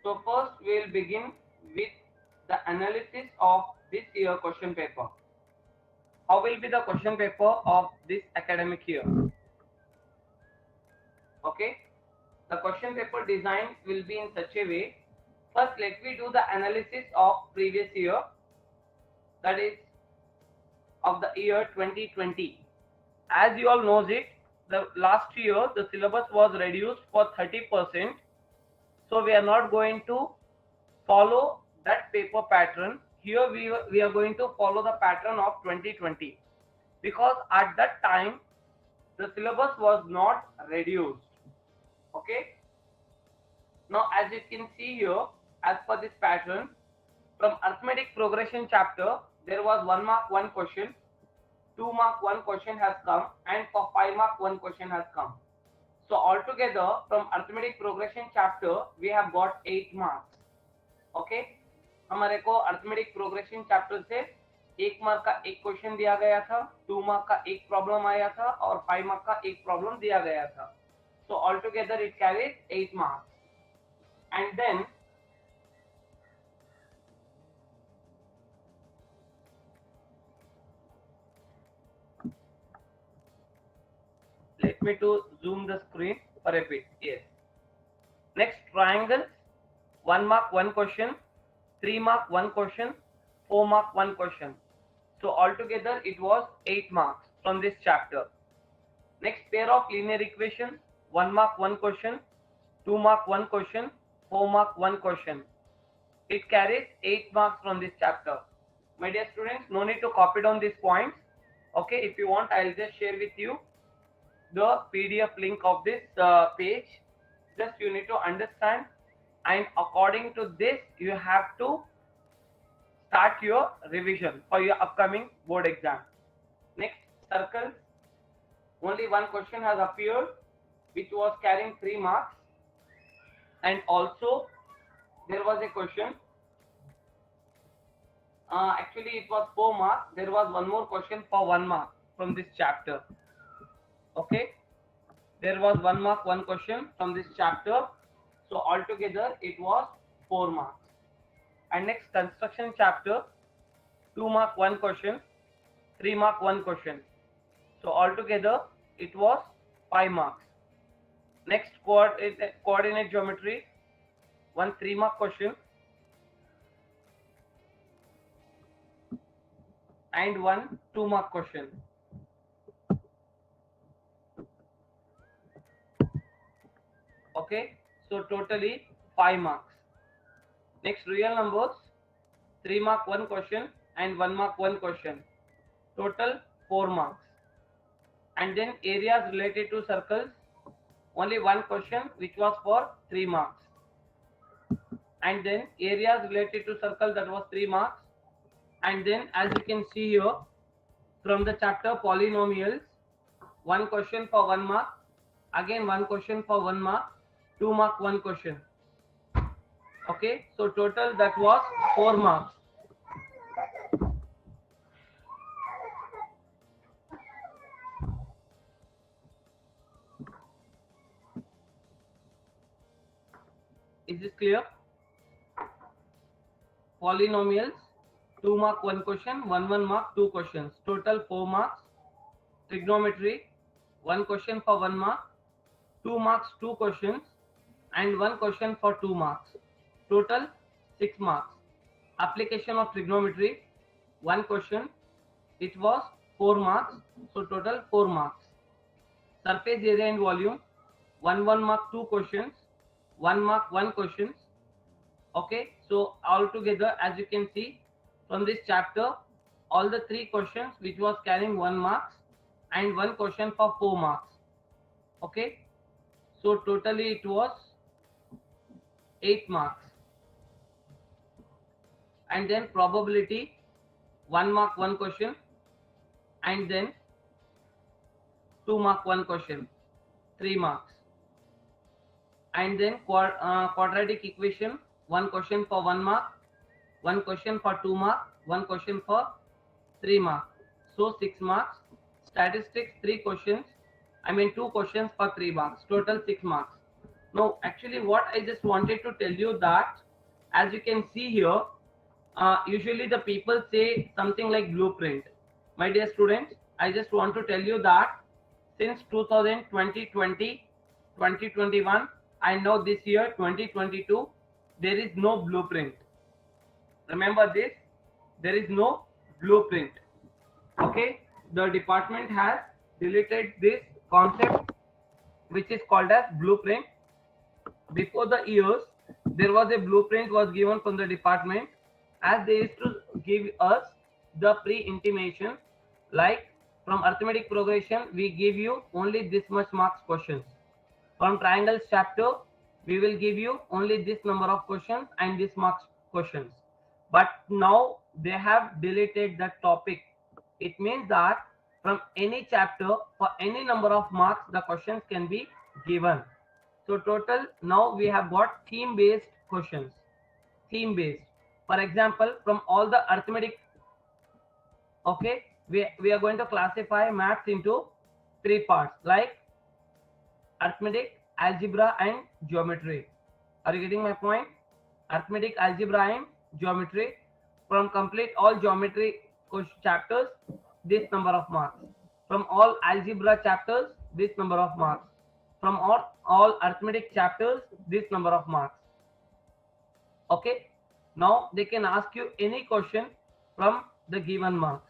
So first we will begin with the analysis of this year question paper. How will be the question paper of this academic year? Okay, the question paper design will be in such a way. First, let me do the analysis of previous year, that is of the year 2020. As you all knows it, the last year the syllabus was reduced for 30%. So we are not going to follow that paper pattern. Here we are going to follow the pattern of 2020, because at that time the syllabus was not reduced. Okay. Now as you can see here, as per this pattern, from arithmetic progression chapter there was 1 mark 1 question, 2 mark 1 question has come, and for 5 mark 1 question has come. So altogether from arithmetic progression chapter we have got 8 marks. Okay, हमारे को arithmetic progression chapter से 1 mark का एक question दिया गया था, 2 mark का एक प्रॉब्लम आया था और 5 मार्क का एक प्रॉब्लम दिया गया था. So all together it carries 8 marks. And then let me to zoom the screen for a bit. Yes. Next, triangles. 1 mark 1 question, 3 mark 1 question, 4 mark 1 question. So altogether it was 8 marks from this chapter. Next, pair of linear equations. 1 mark 1 question, 2 mark 1 question, 4 mark 1 question. It carries 8 marks from this chapter. My dear students, no need to copy down these points. Okay, if you want, I'll just share with you the PDF link of this page. Just you need to understand, and according to this you have to start your revision for your upcoming board exam. Next, circles. Only one question has appeared which was carrying 3 marks, and also there was a question, actually it was 4 marks. There was one more question for 1 mark from this chapter. Okay, there was 1 mark 1 question from this chapter. So altogether it was 4 marks. And next, construction chapter, 2 mark 1 question, 3 mark 1 question. So altogether it was 5 marks. Next, coordinate geometry, 1 3 mark question and 1 2 mark question. Okay, so totally 5 marks. Next, real numbers, 3 mark 1 question and 1 mark 1 question. Total 4 marks. And then areas related to circles, only 1 question which was for 3 marks. And then areas related to circle, that was 3 marks. And then as you can see here, from the chapter polynomials, 1 question for 1 mark, again 1 question for 1 mark, 2 mark 1 question. Okay, so total that was 4 marks. Is this clear? Polynomials, 2 mark 1 question, 1 mark 2 questions, total 4 marks. Trigonometry, 1 question for 1 mark, 2 marks 2 questions, and 1 question for 2 marks. Total 6 marks. Application of trigonometry, 1 question, it was 4 marks, so total 4 marks. Surface area and volume, 1 mark 2 questions, 1 mark 1 questions. Okay, so altogether as you can see from this chapter, all the 3 questions which was carrying 1 marks and 1 question for 4 marks. Okay, so totally it was 8 marks. And then probability, 1 mark 1 question and then 2 mark 1 question, 3 marks. And then quadratic equation, 1 question for 1 mark, 1 question for 2 mark, 1 question for 3 mark, so 6 marks. Statistics, 3 questions, 2 questions for 3 marks, total 6 marks. No, actually, what I just wanted to tell you that, as you can see here, usually the people say something like blueprint. My dear students, I just want to tell you that since 2020, 2021, I know this year 2022, there is no blueprint. Remember this, there is no blueprint. Okay, the department has deleted this concept which is called as blueprint. Before the years, there was a blueprint was given from the department, as they used to give us the pre-intimation, like from arithmetic progression we give you only this much marks questions. From triangles chapter we will give you only this number of questions and this marks questions. But now they have deleted that topic. It means that from any chapter for any number of marks the questions can be given. So total now we have got theme based questions. Theme based. For example, from all the arithmetic, okay, we are going to classify maths into three parts like arithmetic, algebra, and geometry. Are you getting my point? Arithmetic, algebra, and geometry. From complete all geometry chapters, this number of marks. From all algebra chapters, this number of marks. From all arithmetic chapters, this number of marks. Okay. Now they can ask you any question from the given marks.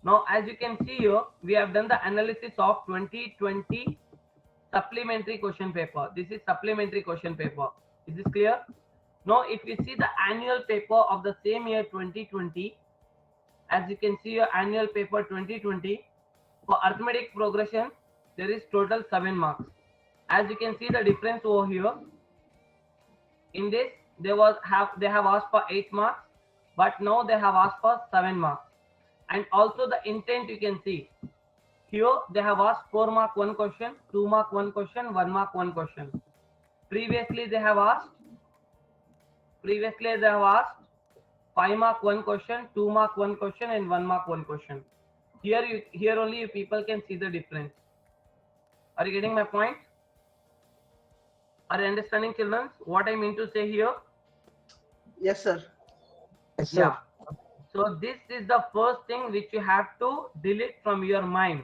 Now, as you can see here, we have done the analysis of 2020 supplementary question paper. This is supplementary question paper. Is this clear? Now, if you see the annual paper of the same year 2020, as you can see your annual paper 2020, for arithmetic progression, there is total 7 marks. As you can see the difference over here, in this they have asked for 8 marks, but now they have asked for 7 marks. And also the intent you can see, here they have asked 4 mark 1 question, 2 mark 1 question, 1 mark 1 question. Previously they have asked 5 mark 1 question, 2 mark 1 question, and 1 mark 1 question. Here only you people can see the difference. Are you getting my point? Are you understanding, children, what I mean to say here? Yes, sir. Yes, sir. Yeah. So this is the first thing which you have to delete from your mind.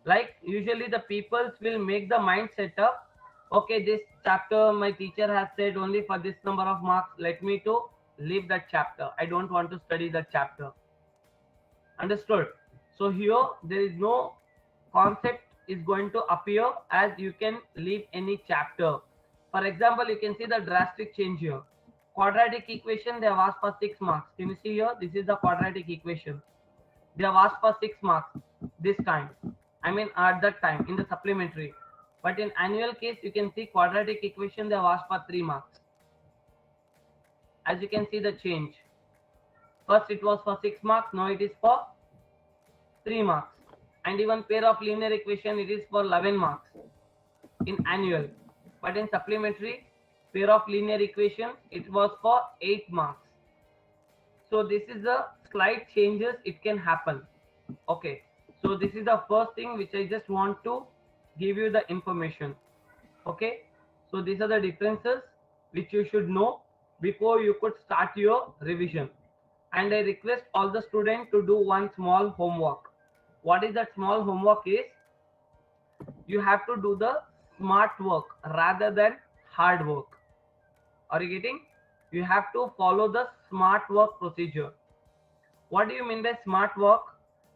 Like usually the peoples will make the mind set up. Okay, this chapter my teacher has said only for this number of marks. Let me to leave that chapter. I don't want to study that chapter. Understood? So here there is no concept is going to appear as you can leave any chapter. For example, you can see the drastic change here. Quadratic equation, they have asked for 6 marks. Can you see here? This is the quadratic equation. They have asked for 6 marks this time. I mean at that time in the supplementary. But in annual case, you can see quadratic equation, they have asked for 3 marks. As you can see the change. First it was for 6 marks, now it is for 3 marks. And even pair of linear equation, it is for 11 marks in annual. But in supplementary, pair of linear equation, it was for 8 marks. So this is the slight changes it can happen. Okay, so this is the first thing which I just want to give you the information. Okay, so these are the differences which you should know before you could start your revision. And I request all the students to do one small homework. What is that small homework is? You have to do the smart work rather than hard work. Are you getting? You have to follow the smart work procedure. What do you mean by smart work?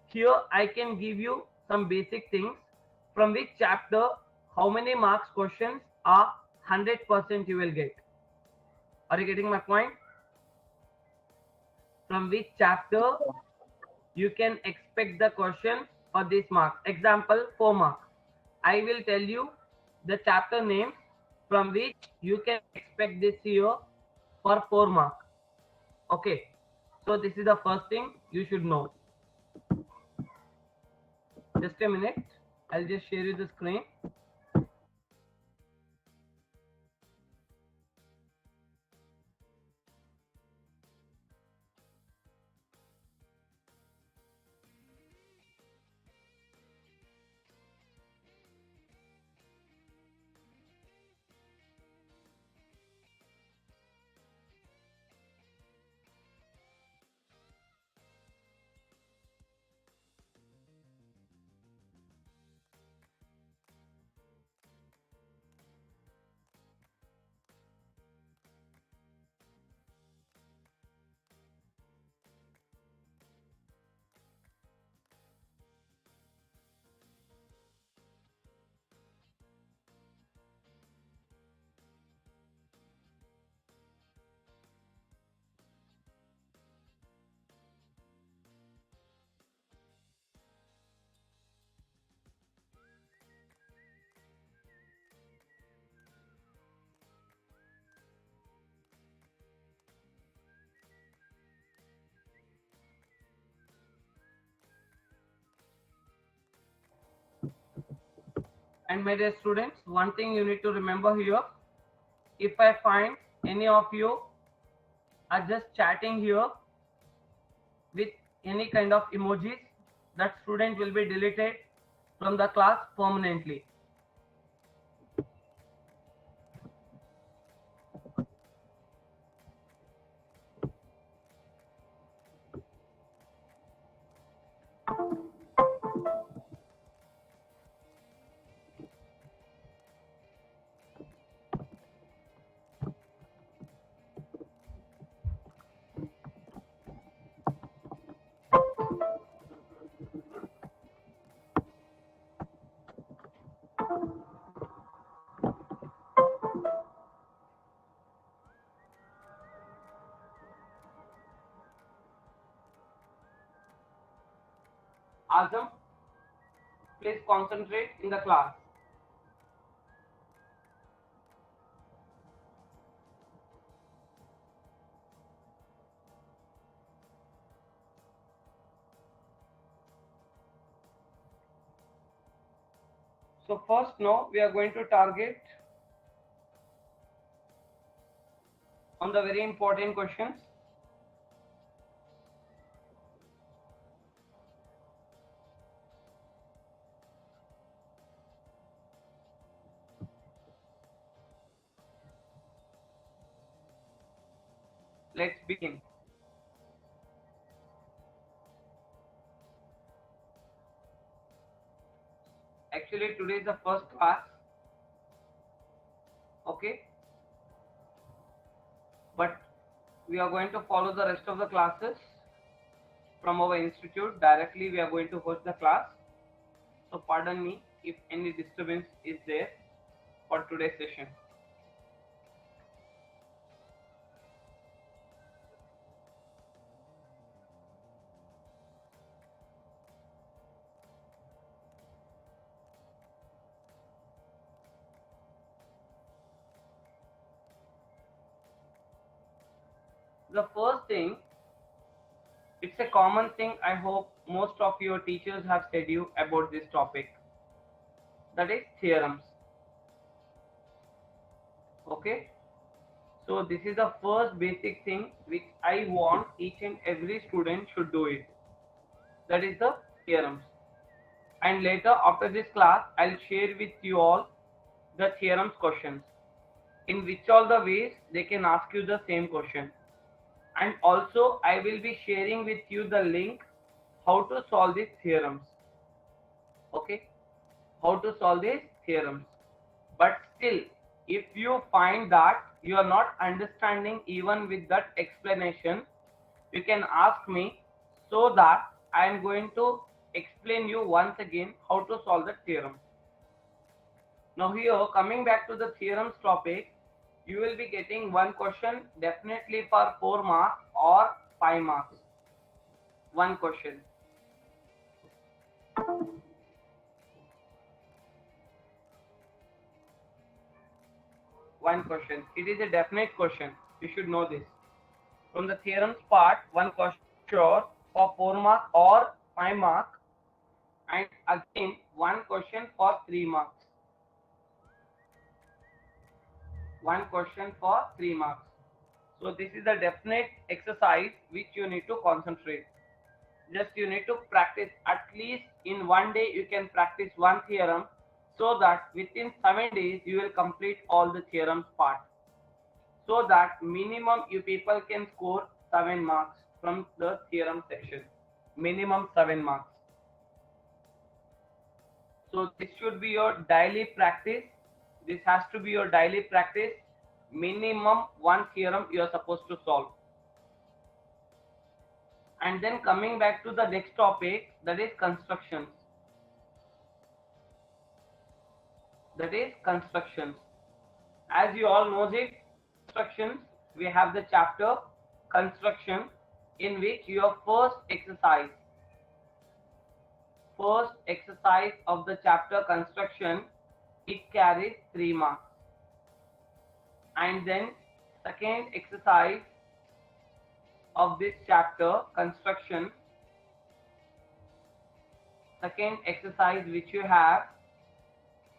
Here I can give you some basic things from which chapter how many marks questions are 100% you will get. Are you getting my point? From which chapter you can expect the question for this mark. Example 4 marks. I will tell you the chapter name from which you can expect this here for 4 marks. Okay, so this is the first thing you should know. Just a minute, I'll just share you the screen. And my dear students, one thing you need to remember here, if I find any of you are just chatting here with any kind of emojis, that student will be deleted from the class permanently. Azam, please concentrate in the class. So first now we are going to target on the very important questions. Let's begin. Actually today is the first class, okay, but we are going to follow the rest of the classes from our institute. Directly we are going to host the class, so pardon me if any disturbance is there for today's session. The first thing, it's a common thing, I hope most of your teachers have said you about this topic, that is theorems. Okay, so this is the first basic thing which I want each and every student should do it, that is the theorems. And later after this class I'll share with you all the theorems questions, in which all the ways they can ask you the same question. And also I will be sharing with you the link how to solve these theorems. Okay, how to solve these theorems. But still, if you find that you are not understanding even with that explanation, you can ask me, so that I am going to explain you once again how to solve the theorem. Now here, coming back to the theorems topic, you will be getting one question definitely for 4 marks or 5 marks. One question. One question. It is a definite question. You should know this. From the theorems part, one question for 4 marks or 5 marks, and again one question for 3 marks. One question for 3 marks. So this is the definite exercise which you need to concentrate. Just you need to practice at least in one day. You can practice one theorem, so that within 7 days you will complete all the theorems part, so that minimum you people can score 7 marks from the theorem section. Minimum 7 marks. So this should be your daily practice. This has to be your daily practice. Minimum one theorem you are supposed to solve. And then coming back to the next topic, that is constructions. That is constructions. As you all know it, constructions, we have the chapter construction, in which your first exercise of the chapter construction, it carries 3 marks. And then second exercise of this chapter construction, second exercise which you have,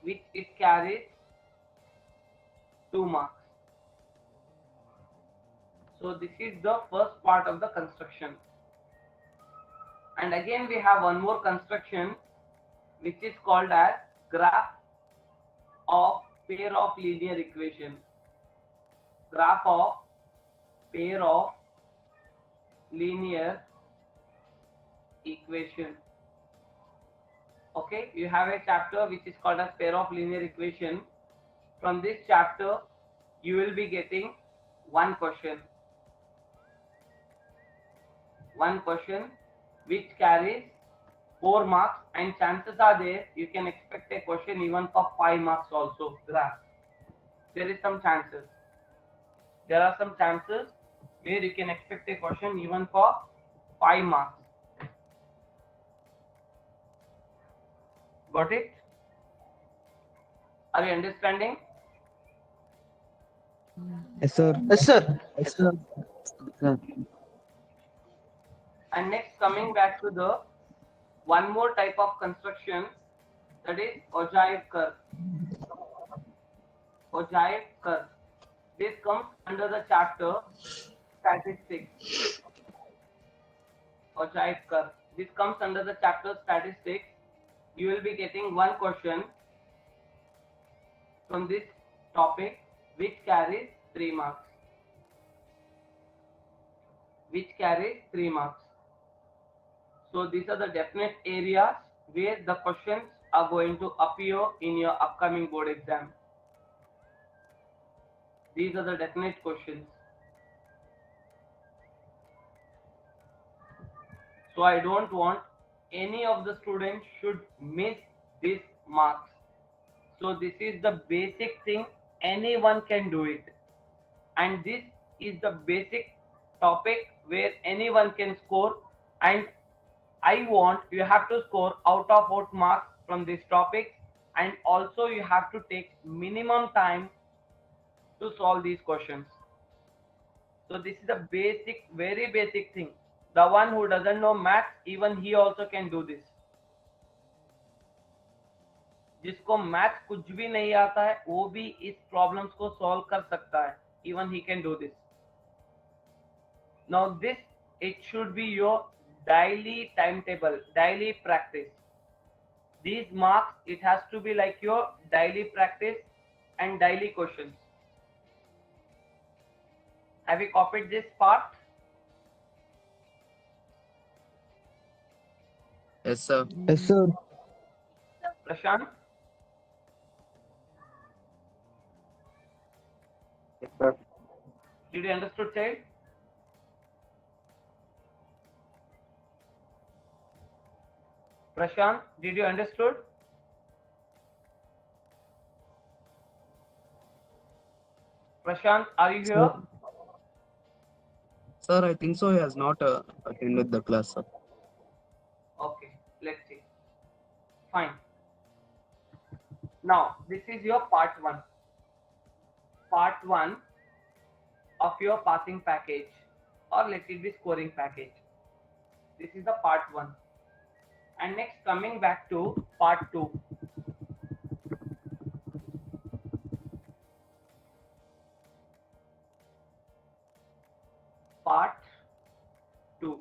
which it carries 2 marks. So this is the first part of the construction. And again we have one more construction which is called as graph of pair of linear equation. Graph of pair of linear equation. Okay, you have a chapter which is called as pair of linear equation. From this chapter you will be getting one question which carries 4 marks, and chances are there you can expect a question even for 5 marks also. Graph, there are some chances where you can expect a question even for 5 marks. Got it? Are you understanding? Yes, sir. Yes, sir. Yes, sir. And next, coming back to the one more type of construction, that is ogive curve. Ogive curve. This comes under the chapter statistics. Ogive curve. This comes under the chapter statistics. You will be getting one question from this topic which carries 3 marks. So these are the definite areas where the questions are going to appear in your upcoming board exam. These are the definite questions. So I don't want any of the students should miss these marks. So this is the basic thing, anyone can do it. And this is the basic topic where anyone can score, and I want you have to score out of 4 marks from this topic, and also you have to take minimum time to solve these questions. So this is a basic, very basic thing. The one who doesn't know maths, even he also can do this. जिसको maths कुछ भी नहीं आता है वो भी इस problems को सॉल्व कर सकता है. Even he can do this. Now this, it should be your daily timetable, daily practice. These marks, it has to be like your daily practice and daily questions. Have you copied this part? Yes, sir. Yes, sir. Prashant? Yes, sir. Did you understood, child? Prashant, did you understood? Prashant, are you here? Sir, I think so. He has not attended the class, sir. Okay, let's see. Fine. Now, this is your part 1. Part 1 of your passing package, or let it be scoring package. This is the part 1. And next, coming back to part 2. Part 2.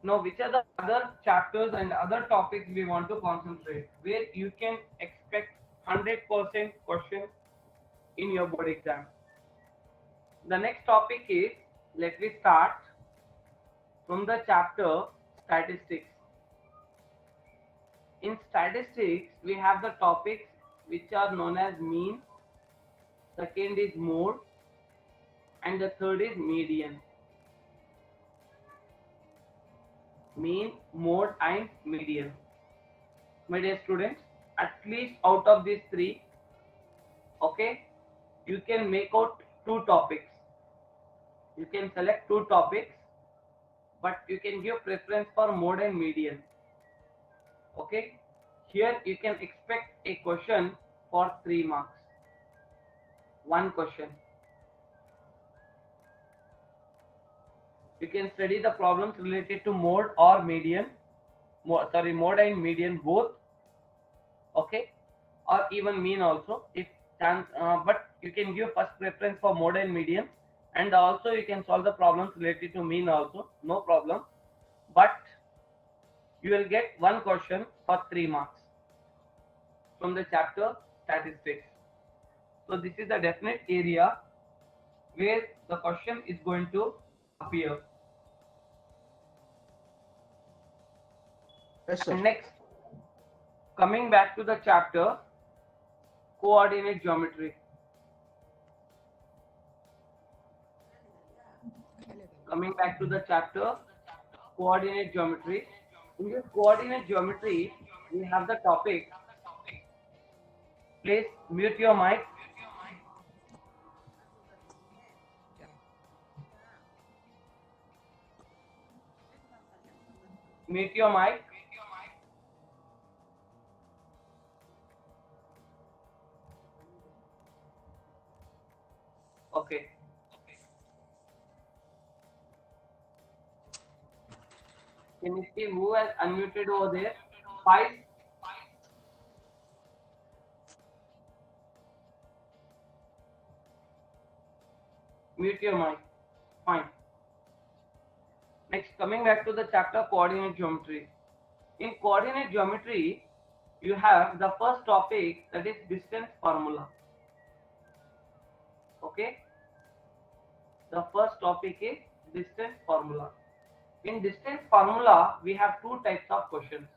Now, which are the other chapters and other topics we want to concentrate, where you can expect 100% question in your board exam? The next topic is, let me start from the chapter statistics. In statistics, we have the topics which are known as mean, second is mode, and the third is median. Mean, mode, and median. My dear students, at least out of these 3, okay, you can make out 2 topics. You can select 2 topics, but you can give preference for mode and median. Okay, here you can expect a question for 3 marks. One question. You can study the problems related to mode or median, mode and median both. Okay, or even mean also. If but you can give first preference for mode and median, and also you can solve the problems related to mean also, no problem. But you will get one question for 3 marks from the chapter statistics. So this is the definite area where the question is going to appear. Yes, sir. And next, coming back to the chapter coordinate geometry. Coming back to the chapter coordinate geometry. In this coordinate geometry, we have the topic. Please mute your mic. Mute your mic. Okay. Can you see who has unmuted over there? 5. Mute your mic. Fine. Next, coming back to the chapter coordinate geometry. In coordinate geometry, you have the first topic, that is distance formula. Okay. The first topic is distance formula. In distance formula, we have two types of questions.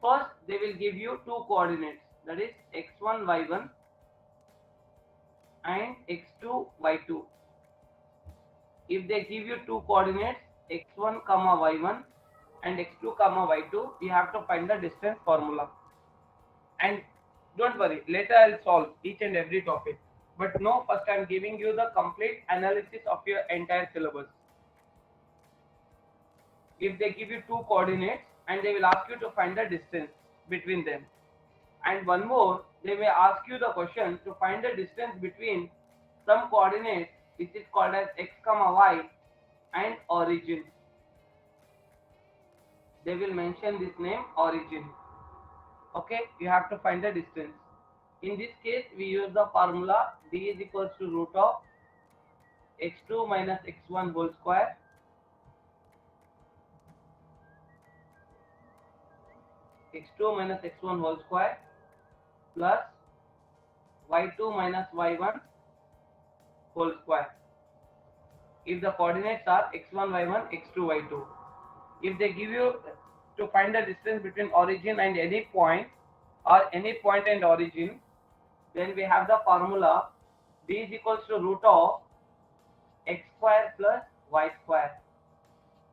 First, they will give you two coordinates, that is x1, y1 and x2, y2. If they give you two coordinates x1, y1 and x2, y2, you have to find the distance formula. And don't worry, later I'll solve each and every topic. But no, first I'm giving you the complete analysis of your entire syllabus. If they give you two coordinates and they will ask you to find the distance between them. And one more, they may ask you the question to find the distance between some coordinates which is called as x, y and origin. They will mention this name origin. Okay, you have to find the distance. In this case, we use the formula d is equals to root of x2 minus x1 whole square x2 minus x1 whole square plus y2 minus y1 whole square. If the coordinates are x1, y1, x2, y2. If they give you to find the distance between origin and any point or any point and origin, then we have the formula d is equals to root of x square plus y square.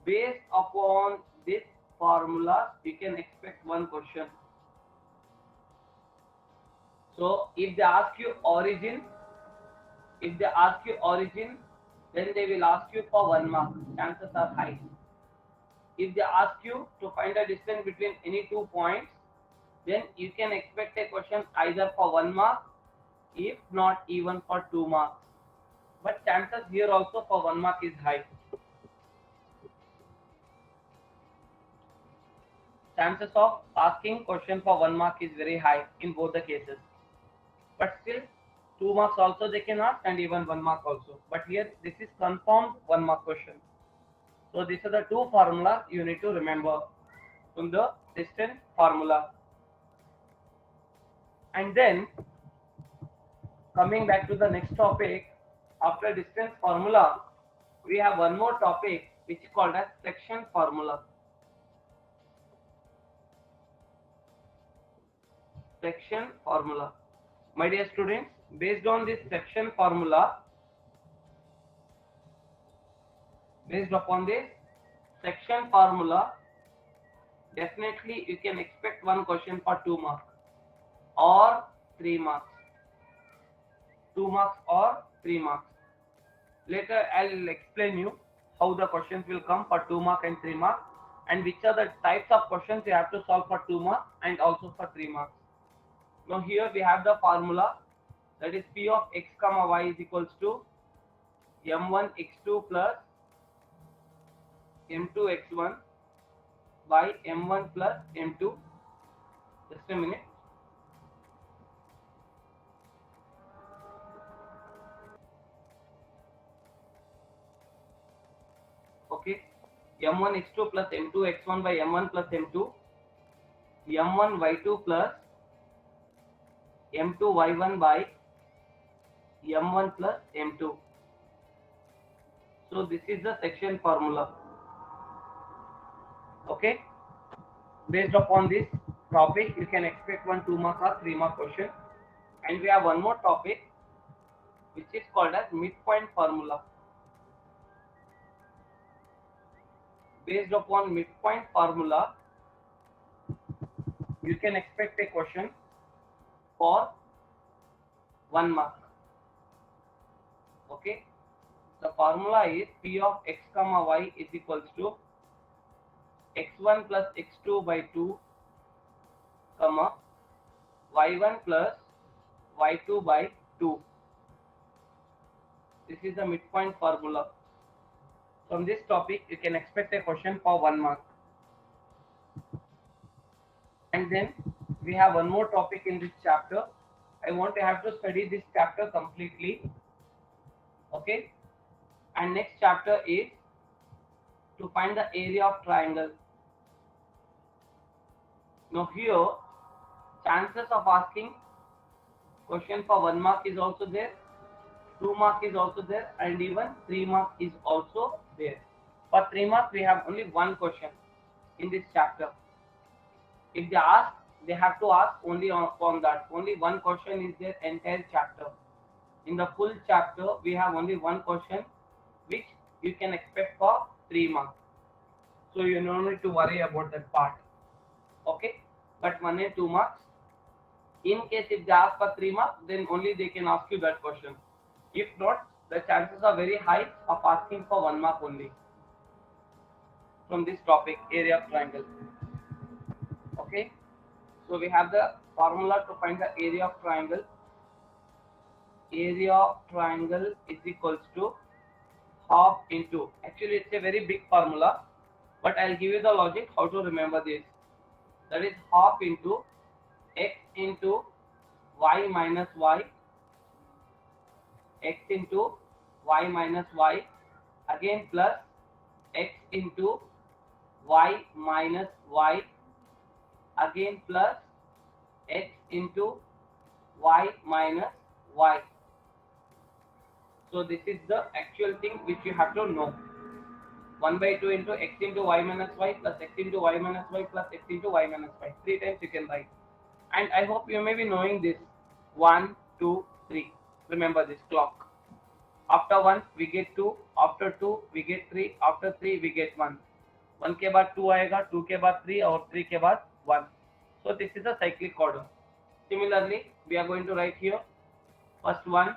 Based upon this formula, you can expect one question. So if they ask you origin, then they will ask you for 1 mark. Chances are high. If they ask you to find the distance between any 2 points, then you can expect a question either for 1 mark, if not even for 2 marks. But chances here also for 1 mark is high. Chances of asking question for 1 mark is very high in both the cases. But still, 2 marks also they can ask and even 1 mark also. But here this is confirmed 1 mark question. So these are the two formulas you need to remember from the distance formula. And then coming back to the next topic, after distance formula, we have one more topic which is called as section formula. Section formula. My dear students, based on this section formula, definitely you can expect one question for 2 marks or 3 marks. 2 marks or 3 marks. Later I'll explain you how the questions will come for 2 marks and 3 marks and which are the types of questions you have to solve for 2 marks and also for 3 marks. Now here we have the formula, that is P of x, y is equals to m1 x2 plus m2 x1 by m1 plus m2 Just a minute. Okay. M1 x2 plus M2 x1 by M1 plus M2. M1 y2 plus M2 y1 by M1 plus M2. So this is the section formula. Okay. Based upon this topic, you can expect 1 2 mark or 3 mark question. And we have one more topic which is called as midpoint formula. Based upon midpoint formula, you can expect a question for 1 mark. Okay. The formula is P of x comma y is equals to x1 plus x2 by 2 comma y1 plus y2 by 2. This is the midpoint formula. From this topic, you can expect a question for 1 mark. And then we have one more topic in this chapter. I want to have to study this chapter completely. Okay. And next chapter is to find the area of triangle. Now here, chances of asking question for 1 mark is also there, 2 mark is also there, and even 3 mark is also there. For 3 mark, we have only one question in this chapter. If they ask, they have to ask only on that. Only one question is there entire chapter. In the full chapter, we have only one question which you can expect for 3 marks. So you don't need to worry about that part. Okay, but 1 and 2 marks. In case if they ask for 3 marks, then only they can ask you that question. If not, the chances are very high of asking for 1 mark only from this topic, area of triangle. Okay, so we have the formula to find the area of triangle. Area of triangle is equals to half into, actually it's a very big formula, but I'll give you the logic how to remember this. That is half into x into y minus y, x into y minus y, again plus x into y minus y, again plus x into y minus y. So this is the actual thing which you have to know. 1 by 2 into x into y minus y plus x into y minus y plus x into y minus y. 3 times you can write. And I hope you may be knowing this. 1, 2, 3. Remember this clock. After 1 we get 2, after 2 we get 3, after 3 we get 1. 1 के बाद 2 आएगा, 2 के बाद 3 और 3 के बाद 1. So this is a cyclic order. Similarly, we are going to write here first 1,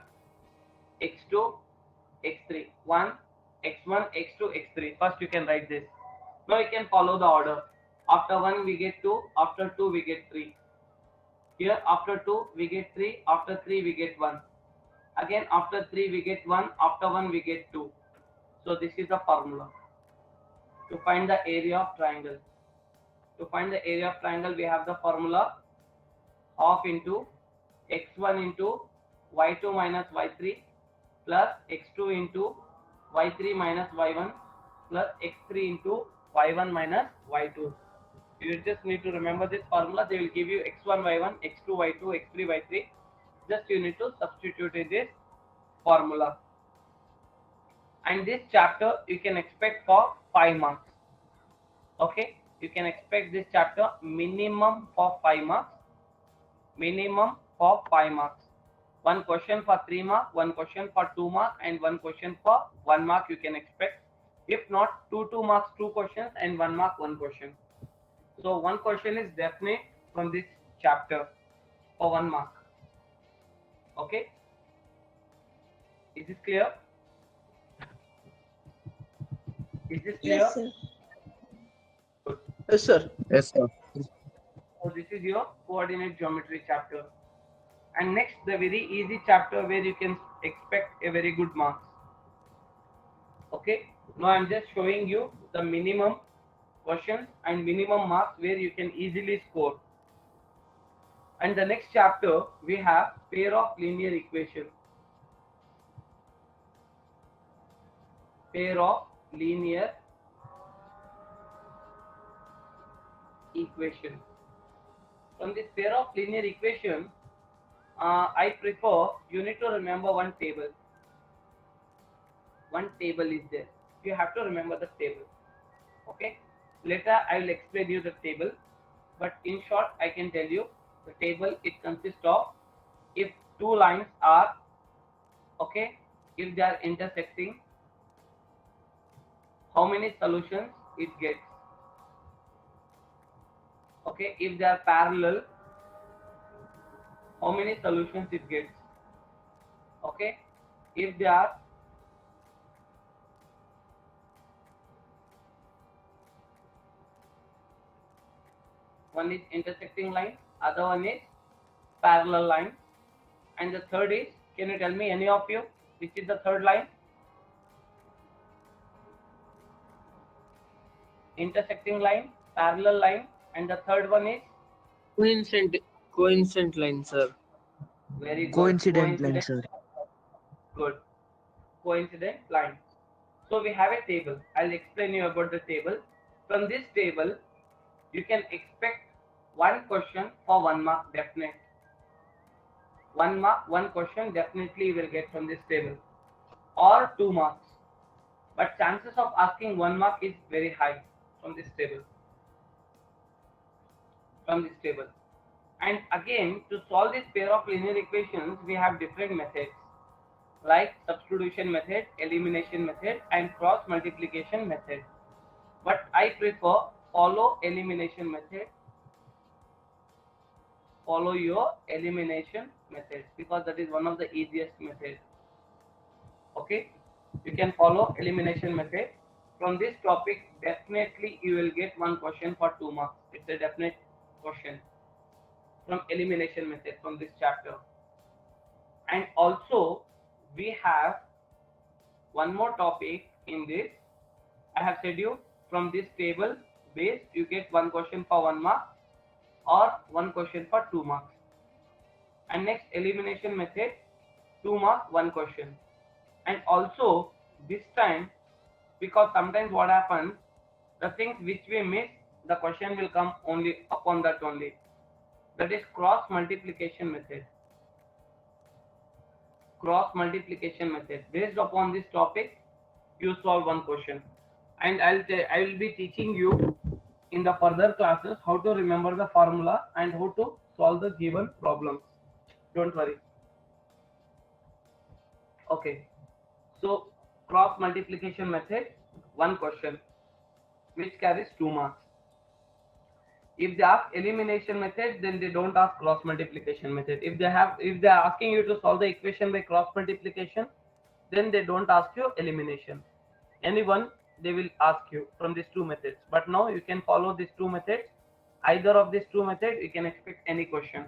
x2, x3. 1, x1, x2, x3. First you can write this. Now you can follow the order. After 1 we get 2, after 2 we get 3. Here after 2 we get 3, after 3 we get 1. Again after 3 we get 1, after 1 we get 2. So this is the formula. To find the area of triangle. To find the area of triangle, we have the formula half into x1 into y2 minus y3 plus x2 into y3 minus y1 plus x3 into y1 minus y2. You just need to remember this formula. They will give you x1 y1, x2 y2, x3 y3. Just you need to substitute in this formula. And this chapter you can expect for 5 marks. Okay, you can expect this chapter minimum for 5 marks. Minimum for 5 marks. One question for 3 marks, one question for 2 marks, and one question for 1 mark you can expect. If not, 2 marks 2 questions and 1 mark 1 question. So one question is definite from this chapter for 1 mark. Okay, is this clear? Is this clear? Yes, sir. Yes, sir. Yes, sir. So this is your coordinate geometry chapter. And next, the very easy chapter where you can expect a very good marks. Okay, now I'm just showing you the minimum questions and minimum marks where you can easily score. And the next chapter we have pair of linear equation. Pair of linear equation. From this pair of linear equation, I prefer you need to remember one table. One table is there. You have to remember the table. Okay. Later I will explain you the table, but in short I can tell you the table. It consists of if two lines are okay, if they are intersecting, how many solutions it gets. Okay, if they are parallel, how many solutions it gets. Okay, if they are one is intersecting line, other one is parallel line, and the third is, can you tell me any of you which is the third line? Intersecting line, parallel line, and the third one is Coincident line, sir. very good. Coincident line, sir. Good. Coincident line. So we have a table. I'll explain you about the table. From this table, you can expect one question for 1 mark definite. 1 mark, one question definitely you will get from this table, or 2 marks. But chances of asking 1 mark is very high from this table. And again, to solve this pair of linear equations, we have different methods like substitution method, elimination method, and cross multiplication method. But I prefer follow elimination method. Follow your elimination method because that is one of the easiest methods. Okay, you can follow elimination method. From this topic, definitely you will get one question for 2 marks. It's a definite question from elimination method from this chapter. And also we have one more topic in this. I have said you from this table base you get one question for 1 mark or one question for 2 marks. And next elimination method, 2 mark, one question. And also this time, because sometimes what happens, the things which we miss, the question will come only upon that only. That is cross multiplication method. Cross multiplication method. Based upon this topic, you solve one question. And I will be teaching you in the further classes how to remember the formula and how to solve the given problems. Don't worry. Okay. So cross multiplication method, one question which carries 2 marks. If they ask elimination method, then they don't ask cross multiplication method. If they are asking you to solve the equation by cross multiplication, then they don't ask you elimination. Anyone they will ask you from these two methods. But now you can follow these two methods. Either of these two methods, you can expect any question.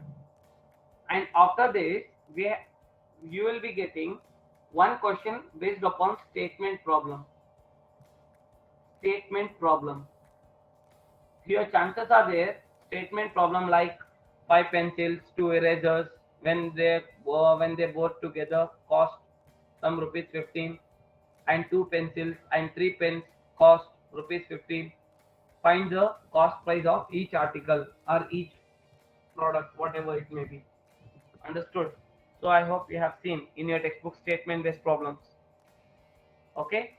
And after this, you will be getting one question based upon statement problem. Statement problem. Here chances are there statement problem like 5 pencils, 2 erasers when they both together cost some rupees 15, and 2 pencils and 3 pens cost rupees 15. Find the cost price of each article or each product, whatever it may be. Understood? So I hope you have seen in your textbook statement based problems. Okay,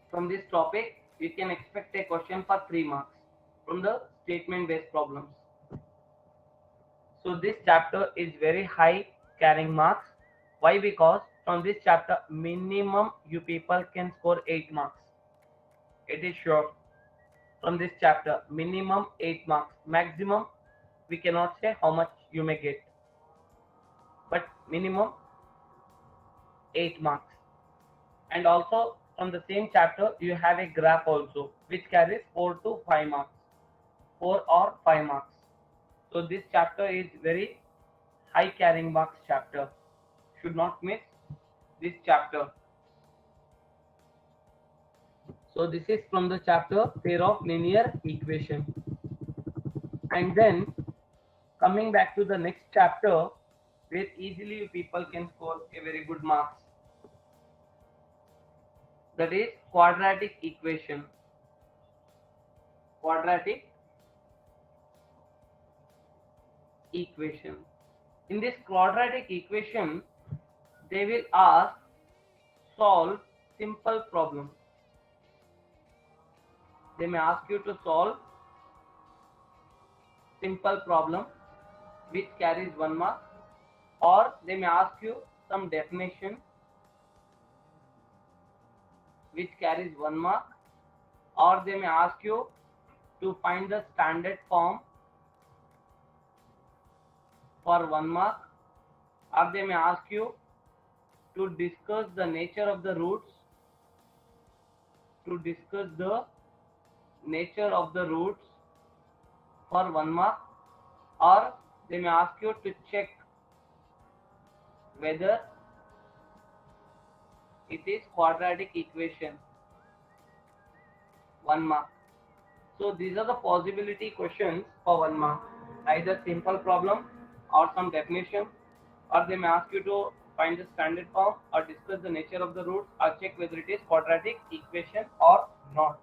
from this topic you can expect a question for 3 marks from the statement based problems. So this chapter is very high carrying marks. Why? Because from this chapter minimum you people can score 8 marks. It is sure. From this chapter minimum 8 marks. Maximum we cannot say how much you may get, but minimum 8 marks. And also from the same chapter you have a graph also which carries 4 to 5 marks, 4 or 5 marks. So this chapter is very high carrying marks chapter. Should not miss this chapter. So this is from the chapter pair of linear equation. And then coming back to the next chapter, where easily you people can score a very good marks. That is quadratic equation. Quadratic equation. In this quadratic equation, they will ask solve simple problem. They may ask you to solve simple problem which carries 1 mark, or they may ask you some definition which carries 1 mark, or they may ask you to find the standard form for 1 mark, or they may ask you to discuss the nature of the roots, for 1 mark, or they may ask you to check whether it is quadratic equation, 1 mark. So these are the possibility questions for 1 mark, either simple problem or some definition, or they may ask you to find the standard form or discuss the nature of the roots or check whether it is quadratic equation or not.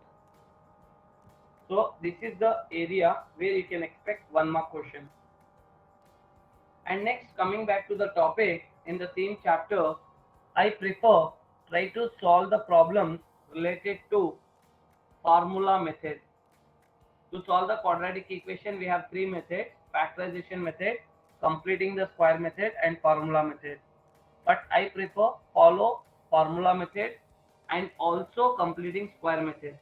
So this is the area where you can expect 1 mark question. And next, coming back to the topic in the same chapter, I prefer try to solve the problems related to formula method. To solve the quadratic equation, we have 3 methods: factorization method, completing the square method, and formula method. But I prefer follow formula method and also completing square method.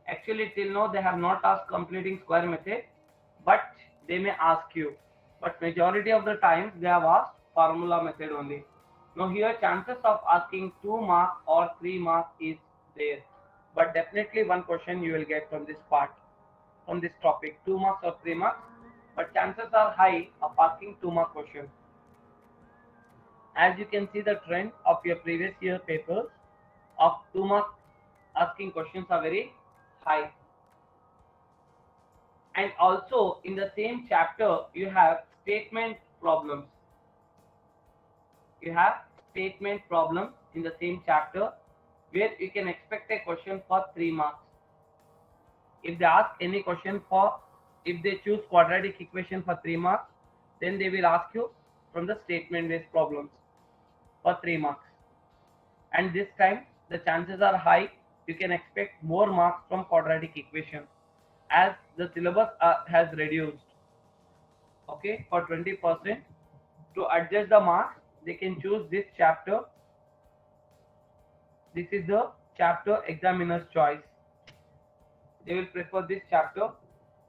Actually, till now they have not asked completing square method, but they may ask you. But majority of the times they have asked formula method only. Now here chances of asking 2 mark or 3 mark is there, but definitely one question you will get from this part, from this topic, 2 marks or 3 marks, but chances are high of asking 2 mark question. As you can see, the trend of your previous year papers of 2 mark asking questions are very high. And also in the same chapter you have statement problems. You have statement problems in the same chapter where you can expect a question for 3 marks. If they ask any question for, if they choose quadratic equation for 3 marks, then they will ask you from the statement based problems for 3 marks. And this time the chances are high you can expect more marks from quadratic equation, as the syllabus has reduced. Okay, for 20%. To adjust the marks, they can choose this chapter. This is the chapter examiner's choice. They will prefer this chapter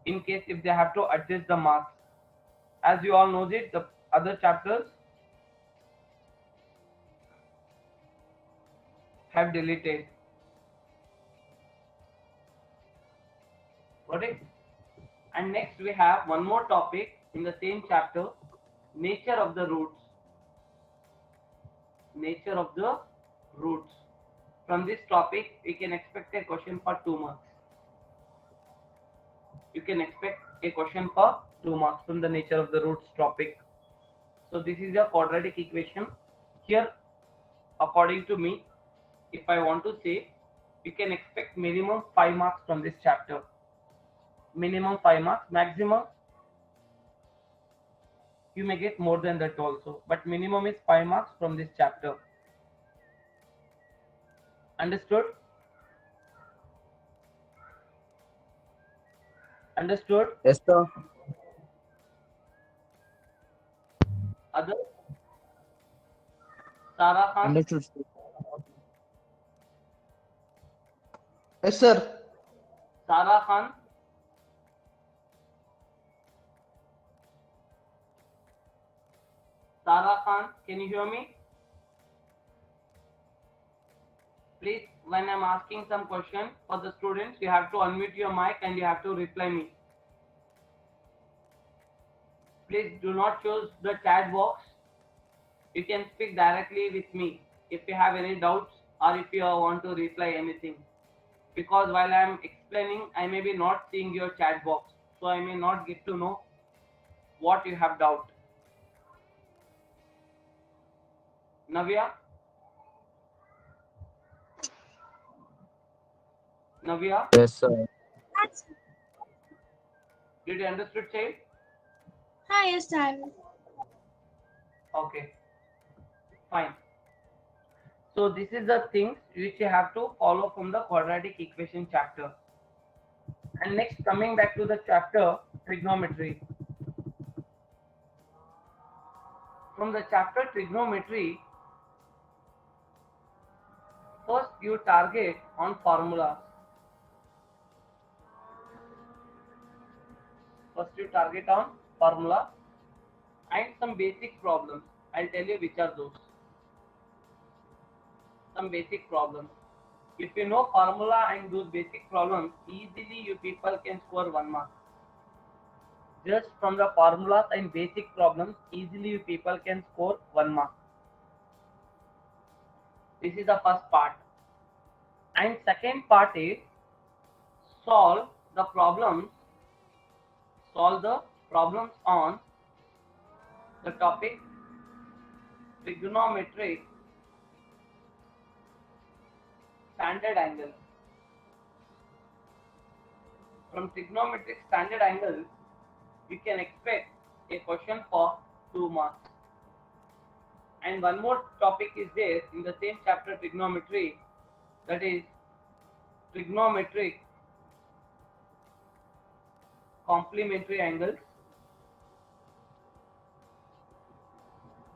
in case if they have to adjust the marks. As you all know it, the other chapters have deleted. Got it? And next we have one more topic in the same chapter, nature of the roots. Nature of the roots. From this topic, we can expect a question for 2 marks. You can expect a question for 2 marks from the nature of the roots topic. So this is a quadratic equation. Here, according to me, if I want to say, you can expect minimum 5 marks from this chapter. Minimum 5 marks, maximum you may get more than that also, but minimum is 5 marks from this chapter. Understood? Understood? Yes, sir. Other? Sarah Khan? Understood. Yes, sir. Sarah Khan? Sarah Khan, can you hear me? Please, when I'm asking some question for the students, you have to unmute your mic and you have to reply me. Please do not choose the chat box. You can speak directly with me if you have any doubts or if you want to reply anything. Because while I am explaining, I may be not seeing your chat box, so I may not get to know what you have doubt. Navya? Navya, Yes, sir. did you understood, child? Hi, yes, sir. Okay, fine. So this is the things which you have to follow from the quadratic equation chapter. And next, coming back to the chapter trigonometry. From the chapter trigonometry, first you target on formulas. First you target on formula and some basic problems. I'll tell you which are those. Some basic problems. If you know formula and those basic problems, easily you people can score 1 mark. Just from the formulas and basic problems, easily you people can score 1 mark. This is the first part. And second part is solve the problems on the topic trigonometric standard angle. From trigonometric standard angles, you can expect a question for 2 marks. And one more topic is there in the same chapter trigonometry, that is trigonometric complementary angles.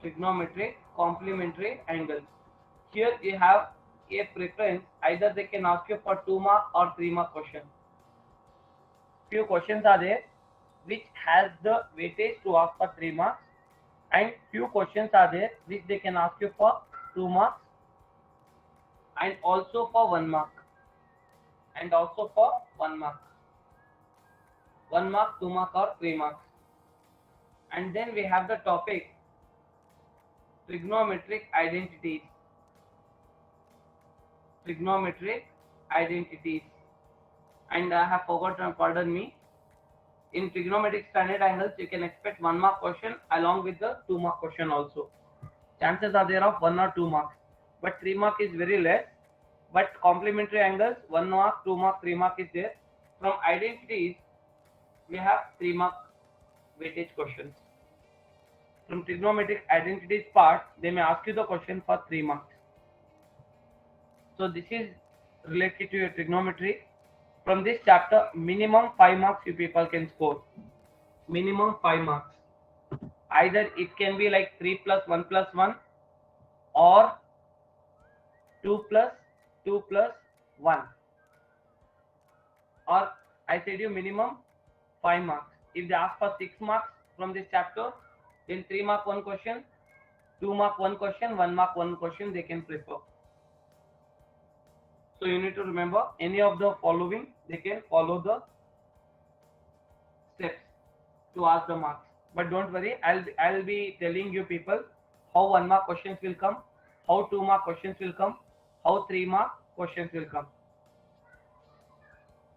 Trigonometric complementary angles. Here you have a preference, either they can ask you for 2 mark or 3 mark question. Few questions are there which has the weightage to ask for 3 marks, and few questions are there which they can ask you for 2 marks and also for 1 mark. And also for 1 mark. 1 mark, 2 mark or 3 marks. And then we have the topic trigonometric identities. Trigonometric identities. And I have forgotten, pardon me. In trigonometric standard angles, you can expect 1 mark question along with the 2 mark question also. Chances are there of 1 or 2 marks, but 3 mark is very less. But complementary angles, 1 mark, 2 mark, 3 mark is there. From identities, we have 3 mark weightage questions. From trigonometric identities part, they may ask you the question for 3 marks. So this is related to your trigonometry. From this chapter, minimum 5 marks you people can score. Minimum 5 marks. Either it can be like 3 plus 1 plus 1 or 2 plus 2 plus 1. Or I said you minimum 5 marks. If they ask for 6 marks from this chapter, then 3 mark 1 question, 2 mark 1 question, 1 mark 1 question they can prefer. So you need to remember any of the following, they can follow the steps to ask the marks. But don't worry, I'll be telling you people how 1 mark questions will come, how 2 mark questions will come, how 3 mark questions will come.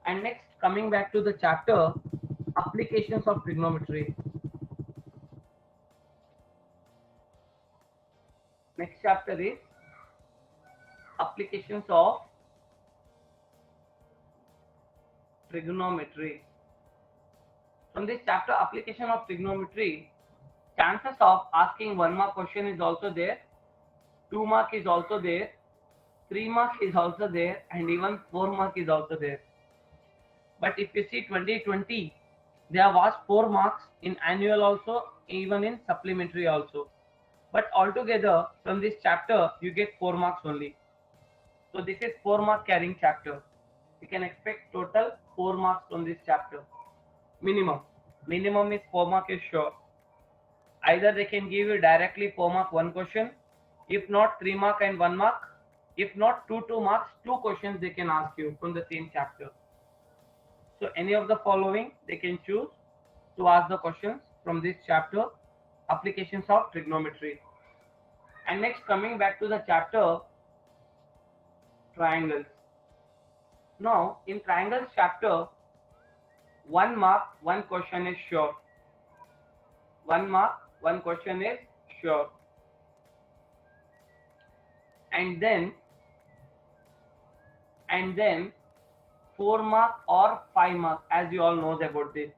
And next, coming back to the chapter applications of trigonometry. Next chapter is applications of trigonometry. From this chapter application of trigonometry, chances of asking 1 mark question is also there, 2 mark is also there, 3 mark is also there, and even 4 mark is also there. But if you see 2020, they have asked 4 marks in annual also, even in supplementary also. But altogether from this chapter you get 4 marks only. So this is 4 mark carrying chapter. You can expect total 4 marks from this chapter. Minimum is 4 mark is sure. Either they can give you directly 4 mark 1 question, if not 3 mark and 1 mark, if not 2 marks, 2 questions they can ask you from the same chapter. So any of the following they can choose to ask the questions from this chapter, applications of trigonometry. And next, coming back to the chapter triangles. Now in triangles chapter, 1 mark 1 question is sure. 1 mark, one question is sure. And then 4 mark or 5 mark, as you all knows about this.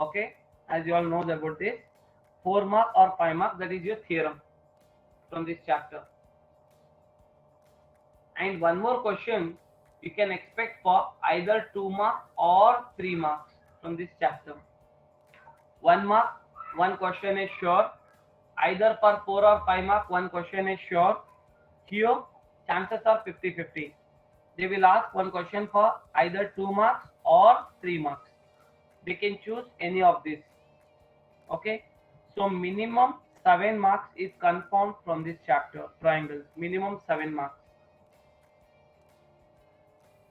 Okay, as you all knows about this, 4 mark or 5 mark, that is your theorem from this chapter. And one more question you can expect for either 2 marks or 3 marks from this chapter. 1 mark, one question is sure. Either for 4 or 5 mark, one question is sure. Here, chances are 50-50. They will ask one question for either 2 marks or 3 marks. They can choose any of these. Okay, so minimum 7 marks is confirmed from this chapter, triangles. Minimum 7 marks.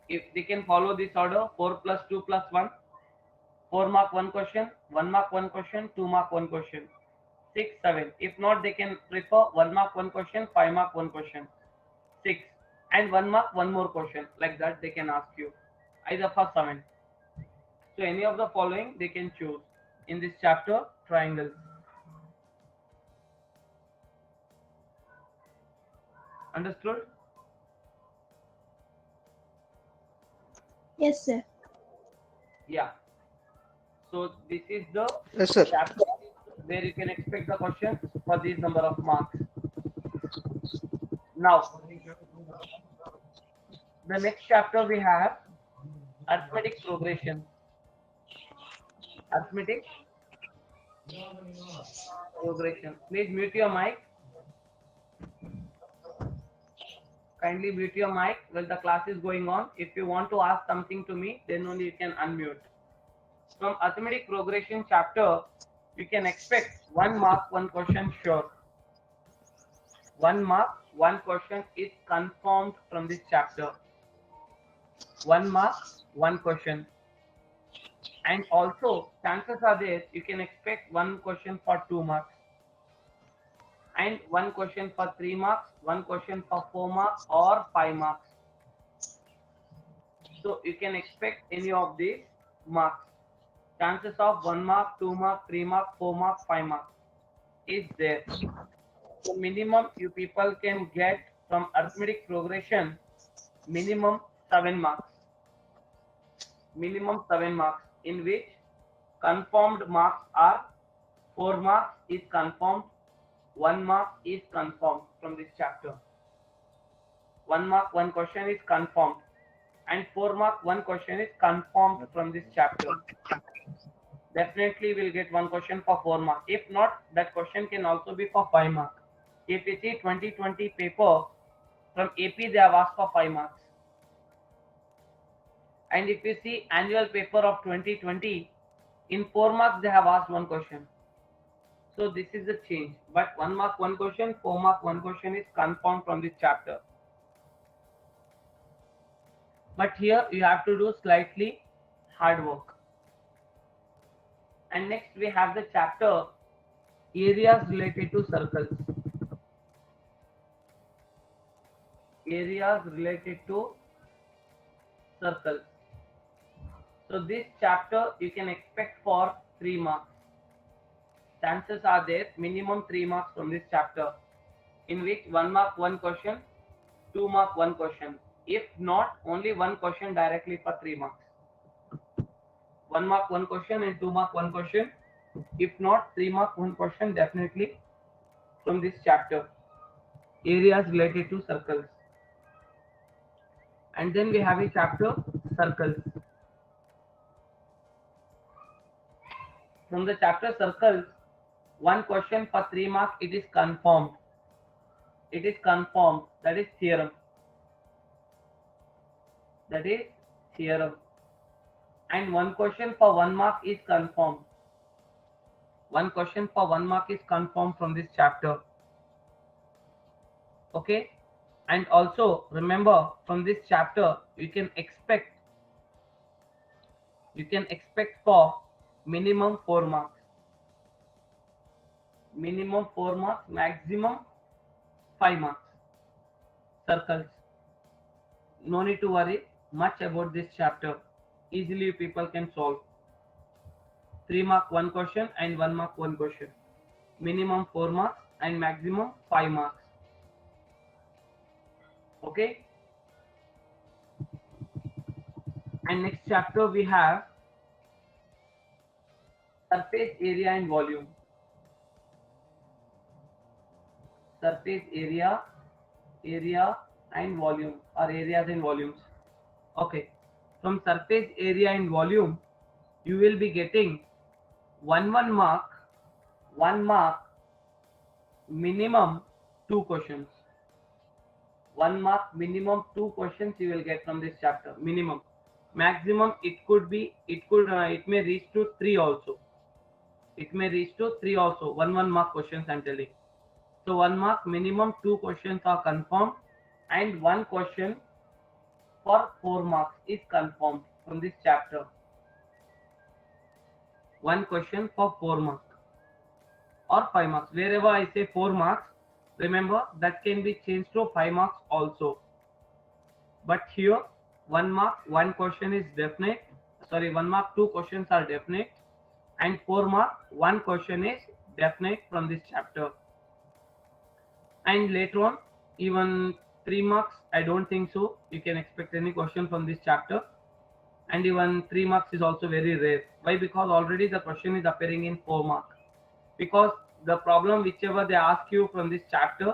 If they can follow this order, 4 plus 2 plus 1, 4 mark one question, 1 mark one question, 2 mark one question, 6, 7. If not, they can prefer 1 mark one question, 5 mark one question, 6, and 1 mark one more question. Like that, they can ask you either for 7. So any of the following they can choose in this chapter, triangles. Understood? Yes, sir. Yeah. So this is the Yes, sir. chapter where you can expect the questions for these number of marks. Now, the next chapter we have arithmetic progression. Arithmetic progression. Please mute your mic. Kindly mute your mic while the class is going on. If you want to ask something to me, then only you can unmute. From arithmetic progression chapter, you can expect 1 mark, one question sure. 1 mark, one question is confirmed from this chapter. 1 mark, one question. And also, chances are there you can expect one question for 2 marks. And one question for 3 marks, one question for 4 marks or 5 marks. So you can expect any of these marks. Chances of 1 mark, 2 mark, 3 mark, 4 mark, 5 mark is there. So minimum you people can get from arithmetic progression minimum 7 marks. Minimum 7 marks, in which confirmed marks are 4 marks is confirmed, 1 mark is confirmed from this chapter. 1 mark, one question is confirmed, and 4 mark, one question is confirmed from this chapter. Definitely will get one question for 4 mark. If not, that question can also be for 5 mark. If you see 2020 paper from AP, they have asked for 5 marks. And if you see annual paper of 2020, in 4 marks they have asked one question. So this is the change. But 1 mark, one question, 4 mark, one question is confirmed from this chapter. But here you have to do slightly hard work. And next we have the chapter areas related to circles. Areas related to circles. So this chapter you can expect for 3 marks. Chances are there minimum 3 marks from this chapter, in which 1 mark one question, 2 mark one question. If not, only one question directly for 3 marks. 1 mark one question and 2 mark one question. If not, 3 mark one question definitely from this chapter. Areas related to circles. And then we have a chapter circles. From the chapter circles, one question for 3 marks, it is confirmed. It is confirmed. That is theorem. That is theorem. And one question for 1 mark is confirmed. One question for 1 mark is confirmed from this chapter. Okay. And also remember, from this chapter you can expect for minimum 4 marks. Minimum 4 marks, maximum 5 marks. Circles. No need to worry much about this chapter. Easily you people can solve. 3 mark 1 question and 1 mark 1 question. Minimum 4 marks and maximum 5 marks. Okay. And next chapter we have surface area and volume. Surface area, area and volume, or areas and volumes. Okay. From surface area and volume, you will be getting 1 mark, minimum 2 questions. 1 mark, minimum 2 questions you will get from this chapter. Minimum. Maximum it may reach to 3 also. It may reach to 3 also. 1 mark questions I'm telling. So 1 mark, minimum 2 questions are confirmed, and 1 question for 4 marks is confirmed from this chapter. 1 question for 4 marks or 5 marks. Wherever I say 4 marks, remember that can be changed to 5 marks also. But here 1 mark, 1 question is definite. 1 mark, 2 questions are definite, and 4 mark, 1 question is definite from this chapter. And later on, even 3 marks, I don't think so you can expect any question from this chapter. And even 3 marks is also very rare. Why? Because already the question is appearing in 4 marks. Because the problem whichever they ask you from this chapter,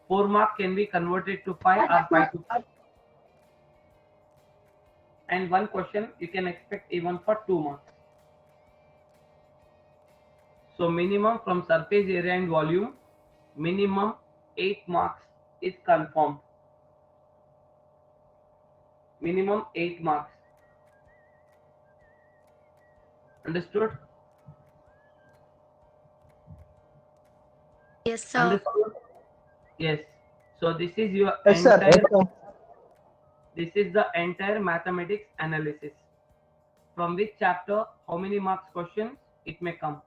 4 mark can be converted to 5 or 5 to 5. And 1 question you can expect even for 2 marks. So minimum from surface area and volume, minimum 8 marks is confirmed. Minimum 8 marks. Understood? Yes, sir. Understood? Yes. So this is your Yes, sir. entire, this is the entire mathematics analysis. From which chapter, how many marks questions it may come.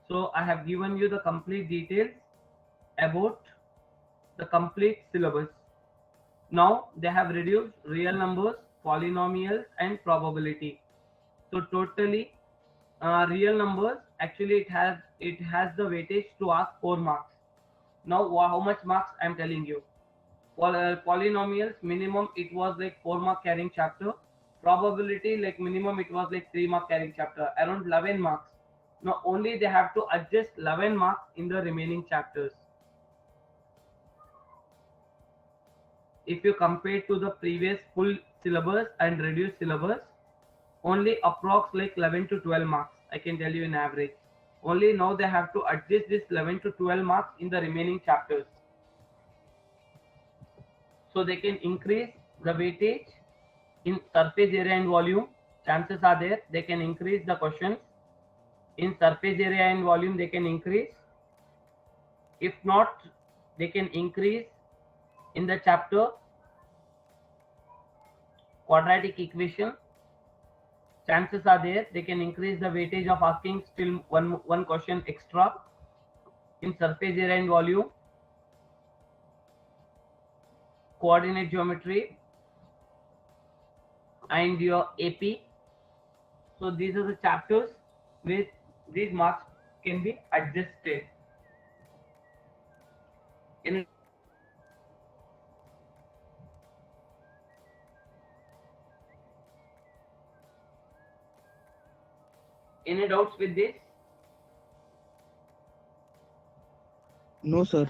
So I have given you the complete details about the complete syllabus. Now they have reduced real numbers, polynomials and probability. So totally real numbers, actually it has the weightage to ask 4 marks. Now how much marks I am telling you. Polynomials, minimum it was like 4 mark carrying chapter. Probability, like minimum it was like 3 mark carrying chapter, around 11 marks. Now only they have to adjust 11 marks in the remaining chapters. If you compare to the previous full syllabus and reduced syllabus, only approx like 11 to 12 marks, I can tell you in average. Only now they have to adjust this 11 to 12 marks in the remaining chapters. So they can increase the weightage in surface area and volume. Chances are there they can increase the questions. In surface area and volume they can increase. If not, they can increase in the chapter quadratic equation. Chances are there they can increase the weightage of asking still one question extra in surface area and volume, coordinate geometry and your AP. So these are the chapters with these marks can be adjusted. Any doubts with this? No, sir.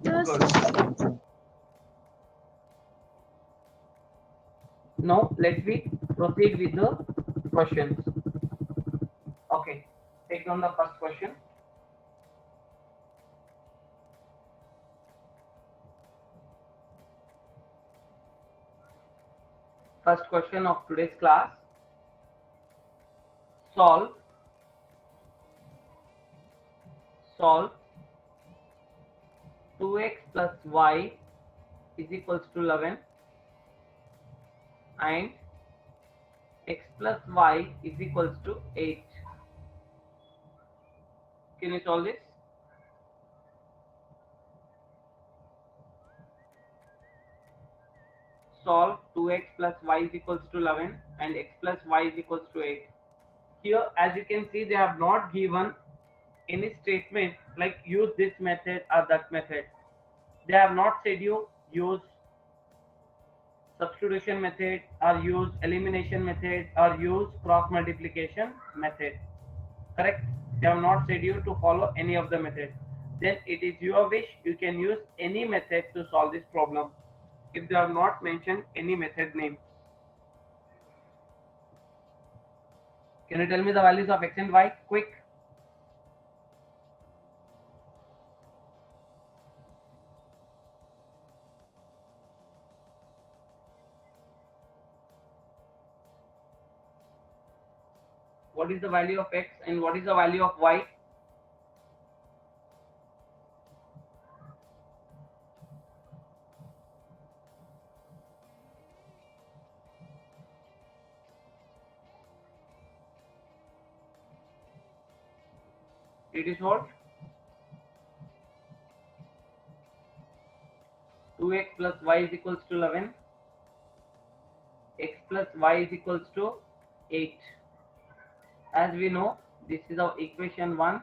Yes. Good. Now let me proceed with the questions. Okay, take on the first question. First question of today's class. Solve 2x plus y is equals to 11 and x plus y is equals to 8. Can you solve this? Solve 2x plus y is equals to 11 and x plus y is equals to 8. here as you can see they have not given any statement like use this method or that method. They have not said you use substitution method or use elimination method or use cross multiplication method. Correct? They have not said you to follow any of the methods. Then it is your wish, you can use any method to solve this problem if they have not mentioned any method name. Can you tell me the values of x and y quick? What is the value of x and what is the value of y? It is what? 2x plus y is equals to 11. X plus y is equals to 8. As we know, this is our equation 1.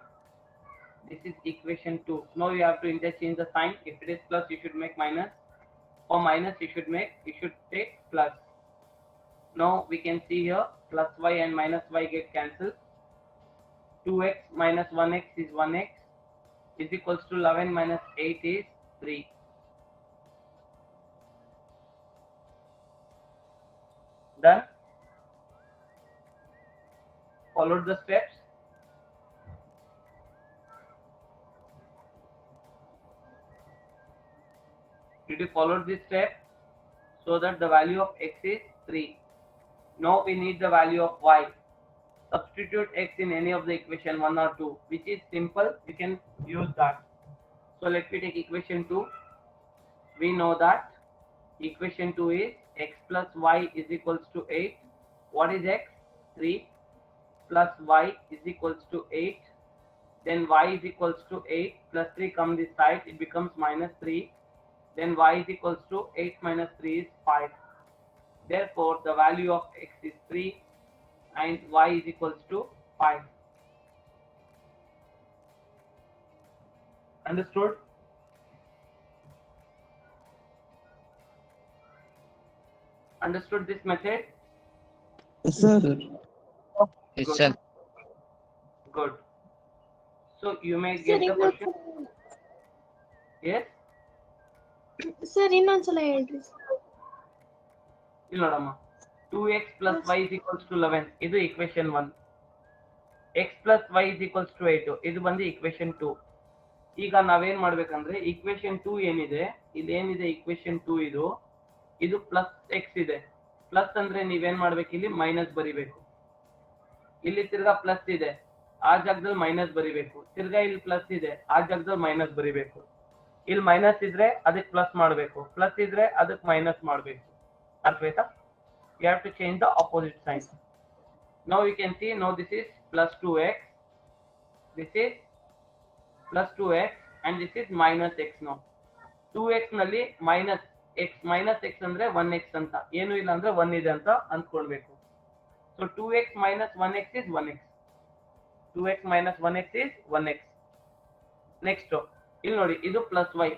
This is equation 2. Now you have to interchange the sign. If it is plus, you should make minus. Or minus, you should take plus. Now we can see here plus y and minus y get cancelled. 2x minus 1x is 1x is equals to 11 minus 8 is 3. Done? Followed the steps? Did you follow this step? So that the value of x is 3. Now we need the value of y. Substitute x in any of the equation 1 or 2, which is simple, you can use that. So let me take equation 2. We know that equation 2 is x plus y is equals to 8. What is x? 3 plus y is equals to 8. Then y is equals to 8 plus 3 come this side, it becomes minus 3. Then y is equals to 8 minus 3 is 5. Therefore, the value of x is 3 and y is equals to 5. Understood? Understood this method? Yes, sir. Yes, Good. sir. Good. So you may get the question. Yes? Sir ಇನ್ನೊಂದ್ಸಲ ಹೇಳ್ರಿ. ಇಲ್ಲಿ ನೋಡಮ್ಮ 2x plus y is equals to 11 ಇದು equation 1. x plus y is equals to 8 ಇದು ಬಂದು equation 2. ಈಗ ನಾವೇನ್ ಮಾಡ್ಬೇಕಂದ್ರೆ equation 2 ಏನಿದೆ ಇದೇನಿದೆ equation 2 ಇದು ಪ್ಲಸ್ x ಇದೆ. ಪ್ಲಸ್ ಅಂದ್ರೆ ನೀವೇನ್ ಮಾಡ್ಬೇಕು ಇಲ್ಲಿ ಮೈನಸ್ ಬರಿಬೇಕು. ಇಲ್ಲಿ ತಿರ್ಗಾ ಪ್ಲಸ್ ಇದೆ ಆ ಜಾಗದಲ್ಲಿ ಮೈನಸ್ ಬರಿಬೇಕು. ತಿರ್ಗಾ ಇಲ್ಲಿ ಪ್ಲಸ್ ಇದೆ ಆ ಜಾಗದಲ್ಲಿ ಮೈನಸ್ ಬರಿಬೇಕು. ಇಲ್ಲಿ ಮೈನಸ್ ಇದ್ರೆ ಅದಕ್ಕೆ ಪ್ಲಸ್ ಮಾಡಬೇಕು. ಪ್ಲಸ್ ಇದ್ರೆ ಅದಕ್ಕೆ ಮೈನಸ್ ಮಾಡಬೇಕು. ಅರ್ಥ ಆಯ್ತಾ? You have to change the opposite sign. Now you can see, now this is plus 2x, this is plus 2x and this is minus x now. 2x ನಲ್ಲಿ minus x ಅಂದ್ರೆ 1x ಅಂತ, ಏನು ಇಲ್ಲ ಅಂದ್ರೆ 1 ಇದೆ ಅಂತ ಅಂದ್ಕೊಳ್ಬೇಕು. So 2x minus 1x is 1x. 2x minus 1x is 1x. Next, ಇಲ್ಲಿ ನೋಡಿ ಇದು plus y,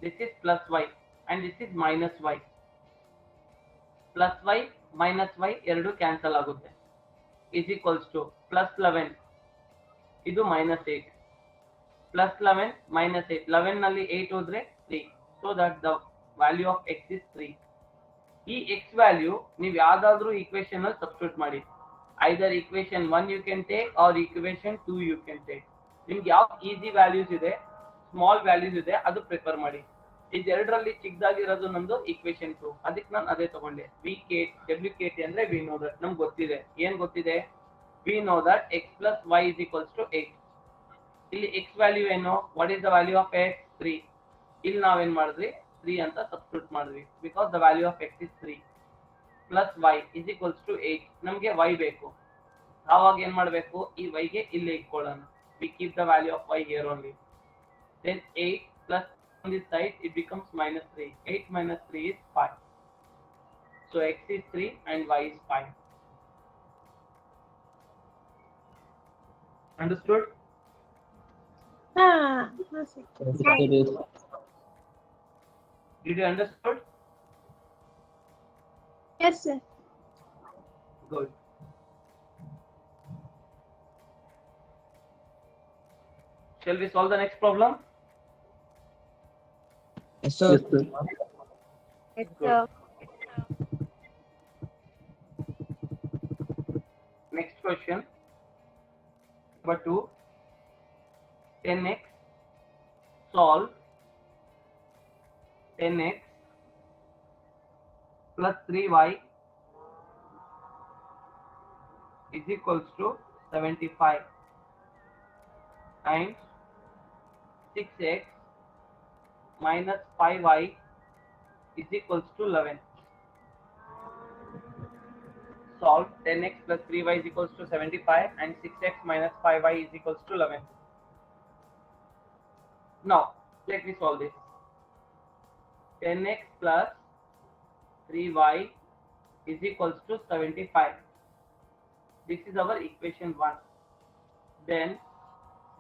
this is plus y and this is minus y. Plus y minus y ಎರಡು ಕ್ಯಾನ್ಸಲ್ ಆಗುತ್ತೆ. ಇಸ್ ಈಕ್ವಲ್ಸ್ ಟು ಪ್ಲಸ್ 11 ಇದು minus 8 plus 11 minus 8 11 ನಲ್ಲಿ 8 ಹೋದ್ರೆ 3. So that the value of X is 3. ಈ X value ನೀವು ಯಾವ್ದಾದ್ರು equation ಅಲ್ಲಿ substitute ಮಾಡಿ. Either equation 1 you can take or equation 2 you can take. ನಿಮ್ಗೆ ಯಾವ ಈಸಿ ವ್ಯಾಲ್ಯೂಸ್ ಇದೆ ಸ್ಮಾಲ್ ವ್ಯಾಲ್ಯೂಸ್ ಇದೆ ಅದು ಪ್ರಿಫರ್ ಮಾಡಿ. ಇದೆರಡರಲ್ಲಿ ಚಿಕ್ಕದಾಗಿರೋದು ನಮ್ದು ಈಕ್ವೇಶನ್ 2, ಅದಕ್ಕೆ ನಾನು ಅದೇ ತಗೊಂಡೆ. WKT ಅಂದ್ರೆ ವಿ ನೋ ದಟ್, ನಮ್ಗೆ ಗೊತ್ತಿದೆ. ಏನ್ ಗೊತ್ತಿದೆ? We know that x plus y is equals to 8. ಇಲ್ಲಿ x ವ್ಯಾಲ್ಯೂ ಏನು? What is the value of x? 3. ಇಲ್ಲಿ ನಾವೇನ್ ಮಾಡಿದ್ವಿ 3 ಅಂತ ಸಬ್ಸ್ಟಿಟ್ಯೂಟ್ ಮಾಡಿದ್ವಿ because the value of x is 3 plus y is equals to 8. ನಮ್ಗೆ y ಬೇಕು. ಆವಾಗ ಏನ್ ಮಾಡ್ಬೇಕು? ಈ y ಗೆ ಇಲ್ಲಿ ಇಟ್ಕೊಳ್ಳೋಣ. We keep the value of y here only. Then 8 plus on this side it becomes minus 3. 8 minus 3 is 5. So x is 3 and y is 5. Understood? ಹಾ ಹಾ sir. Did you understood? Yes sir. Good. Shall we solve the next problem? Yes, sir. Yes, sir. Yes Good. sir. Next question. Number 2. 10x solve 10x plus 3y is equals to 75 times 6x minus 5y is equals to 11. Solve 10x plus 3y is equals to 75 and 6x minus 5y is equals to 11. Now, let me solve this. 10x plus 3y is equals to 75. This is our equation 1. Then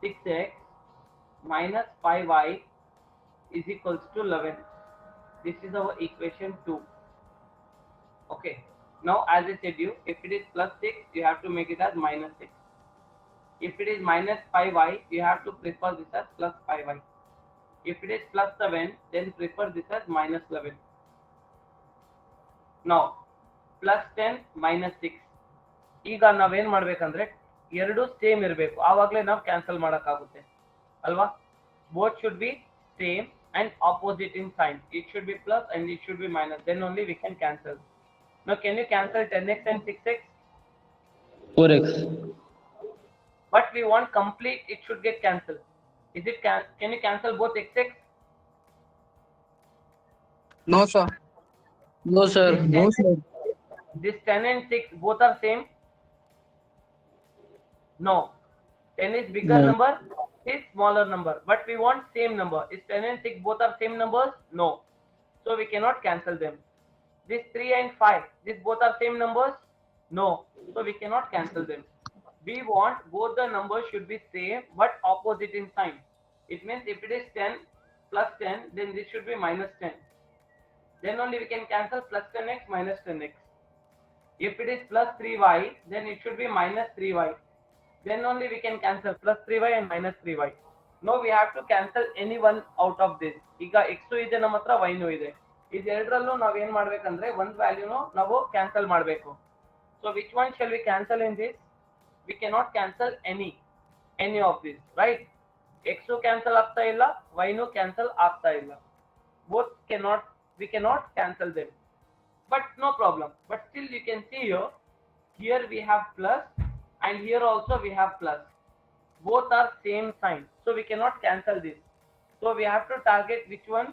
6x minus 5y is equals to 11. This is our equation 2. Okay. Now, as I said you, if it is plus 6, you have to make it as minus 6. If it is minus 5y, you have to prefer this as plus 5y. If it is plus 7, then prefer this as minus 11. Now, plus 10 minus 6. ಈಗ ನಾವೇನ್ ಮಾಡ್ಬೇಕಂದ್ರೆ ಎರಡು same ಇರಬೇಕು, ಆವಾಗಲೇ ನಾವು cancel ಮಾಡೋಕ್ಕಾಗುತ್ತೆ ಅಲ್ವಾ. Both should be same and opposite in sign. It should be plus and it should be minus. Then only we can cancel. Now, can you cancel 10x and 6x? 4x. But we want complete. It should get cancelled. Is it can you cancel both xx? No, sir. No, sir. No, sir. This 10 and 6 both are same. No. 10 is bigger No. number, is smaller number. But we want same number. Is 10 and 6 both are same numbers? No. So we cannot cancel them. This 3 and 5, these both are same numbers? No. So we cannot cancel them. We want both the numbers should be same but opposite in sign. It means if it is 10 plus 10, then this should be minus 10. Then only we can cancel plus 10x minus 10x. If it is plus 3y, then it should be minus 3y. Then only we can cancel plus 3y and minus 3y. No, we have to cancel any one out of this. ಈಗ x ಇದೆ ನಮ್ಮ ಹತ್ರ y ಇದೆ. ಇದೆರಡರಲ್ಲೂ ನಾವು ಏನು ಮಾಡಬೇಕಂದ್ರೆ ಒಂದು ವ್ಯಾಲ್ಯೂನು ನಾವು ಕ್ಯಾನ್ಸಲ್ ಮಾಡಬೇಕು. So which one shall we cancel in this? We cannot cancel any of this, right? x cancel ಆಗ್ತಾ ಇಲ್ಲ, y cancel ಆಗ್ತಾ ಇಲ್ಲ. Both we cannot cancel them. But no problem. But still you can see here we have plus and here also we have plus. Both are same sign. So we cannot cancel this. So we have to target which one?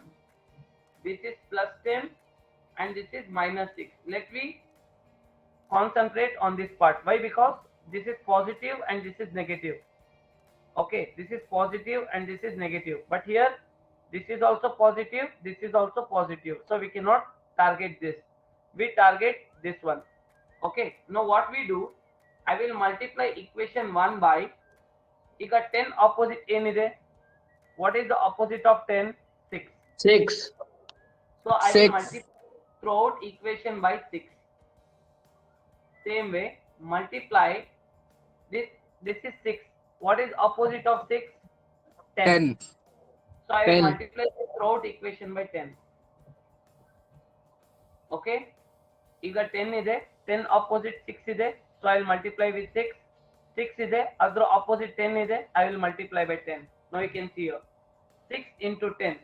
This is plus 10 and this is minus 6. Let me concentrate on this part. Why? Because this is positive and this is negative. Okay, this is positive and this is negative. But here this is also positive, this is also positive. So we cannot target this. We target this one. Okay, now what we do, I will multiply equation 1 by, ಈಗ 10 opposite ಏನಿದೆ? What is the opposite of 10? 6. 6. So I will 6. multiply throughout equation by 6. Same way, multiply this. This is 6. What is opposite of 6? 10. 10. So I will 10. multiply this throughout equation by 10. Okay. ಈಗ 10 ಇದೆ, 10 opposite 6 ಇದೆ. So I will multiply with 6. 6 ಇದೆ, ಅದರ opposite 10 ಇದೆ. I will multiply by 10. Now you can see here. 6 into 10.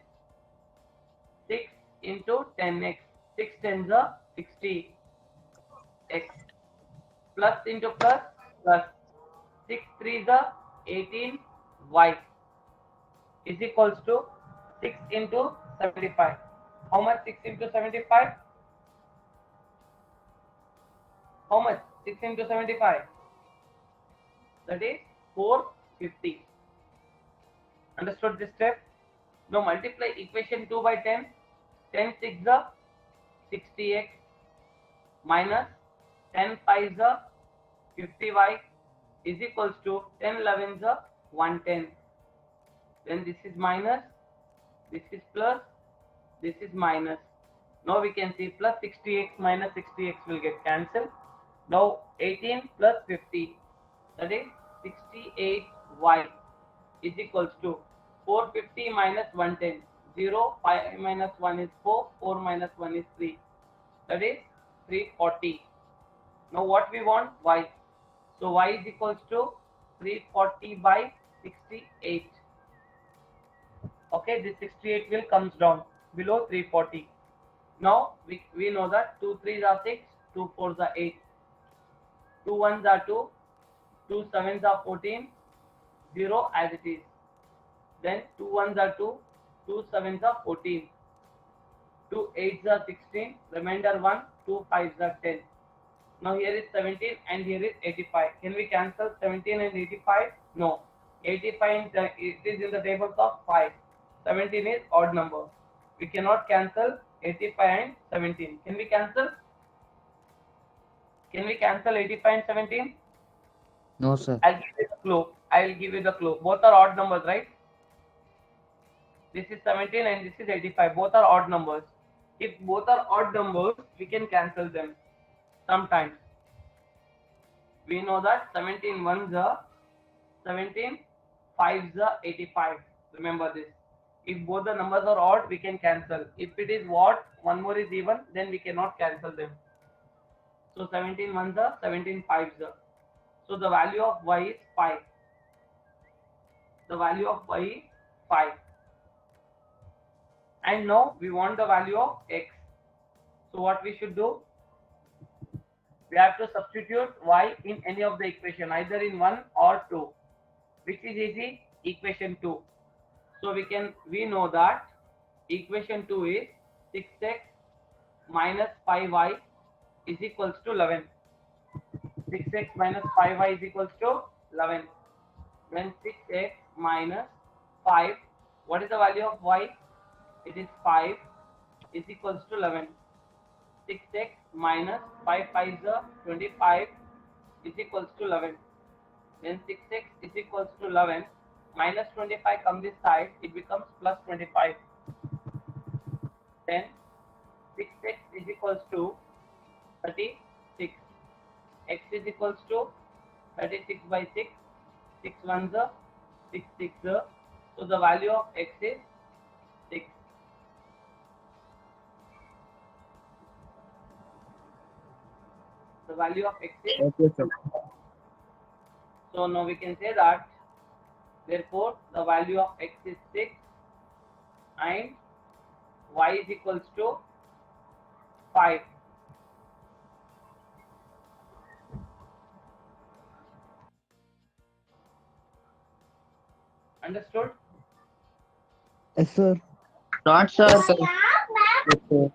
6 into 10x. 6 tens are 60x. Plus into plus, plus. 6 threes are 18y is equals to 6 into 75. How much 6 into 75? How much 6 into 75? That is 450. Understood this step? Now multiply equation 2 by 10. 10 6 are 60x minus 10 5 are 50y is equals to 10 11s are 110. Then this is minus, this is plus, this is minus. Now we can see plus 60x minus 60x will get cancelled. Now 18 plus 50, that is 68y is equals to 450 minus 110. 0, 5 minus 1 is 4, 4 minus 1 is 3. That is 340. Now what we want? Y. So y is equals to 340 by 68. Okay, this 68 will comes down below 340. Now we know that 2 3s are 6, 2 4s are 8, 2 1s are 2, 2 7s are 14, 0 as it is. Then 2 1s are 2, 2 7s are 14, 2 8s are 16, remainder 1, 2 5s are 10. Now here is 17 and here is 85. Can we cancel 17 and 85? No. 85 it is in the tables of 5. 17 is odd number. We cannot cancel 85 and 17. Can we cancel? Can we cancel 85 and 17? No, sir. I'll give you the clue. I'll give you the clue. Both are odd numbers, right? This is 17 and this is 85. Both are odd numbers. If both are odd numbers, we can cancel them. Sometimes. We know that 17 ones are 17, 5s are 85. Remember this. If both the numbers are odd, we can cancel. If it is odd, one more is even, then we cannot cancel them. So 17 ones are 17 5s are. So the value of y is 5. The value of y is 5. And now we want the value of x. So what we should do? We have to substitute y in any of the equation, either in 1 or 2. Which is easy? Equation 2. So we know that equation 2 is 6x minus 5y is equals to 11. 6x minus 5y is equals to 11. When 6x minus 5, what is the value of y? It is 5 is equals to 11. 6x minus 5 5s are 25 is equals to 11. When 6x is equals to 11, minus 25 comes this side, it becomes plus 25. Then 6x is equals to 36. X is equals to 36 by 6. 6 ones are 6 6 are. So the value of x is 6. The value of x is Okay, sir. So now we can say that therefore the value of x is 6 and y is equals to 5. Understood? Yes, sir. Not, sir. Yes, sir.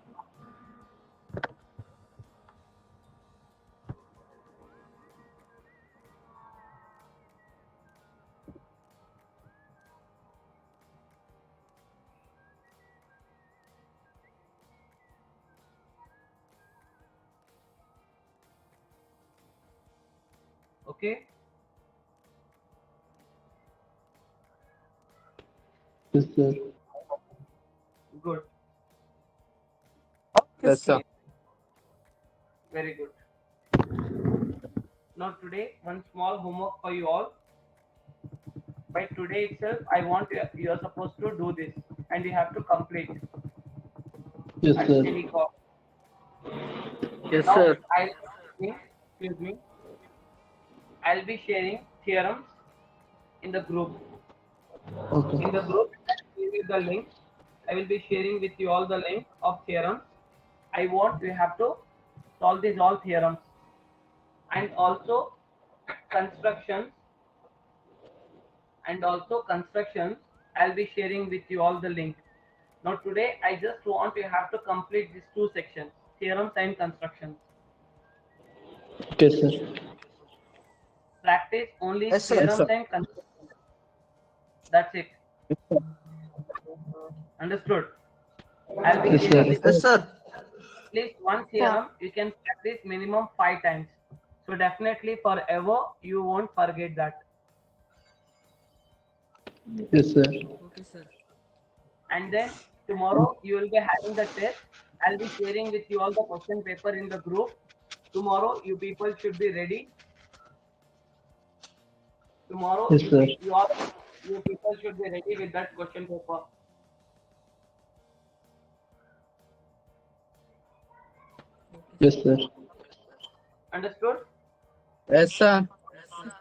Okay. Yes, sir. Good. Yes, sir. Very good. Now today one small homework for you all. By today itself, I want you are supposed to do this and you have to complete Yes, at sir. any cost. Yes, Now sir. I'll be sharing theorems in the group. Okay. In the group, I'll give you the link. I will be sharing with you all the link of theorems. I want you have to solve these all theorems and also constructions. I'll be sharing with you all the link. Now today I just want you have to complete these two sections, theorems and constructions. Okay, sir. Practice only Yes, sir. theorems Yes, sir. and constructions. That's it. Yes, sir. Understood? I'll be Yes, sharing sir. with Yes, sir. at least one theorem. You can practice minimum 5 times. So definitely forever you won't forget that. Yes, sir. Okay, sir. And then tomorrow you will be having the test. I'll be sharing with you all the question paper in the group. Tomorrow you people should be ready. Tomorrow Yes, sir. you people should be ready with that question paper. Yes, sir. Understood? Yes, sir.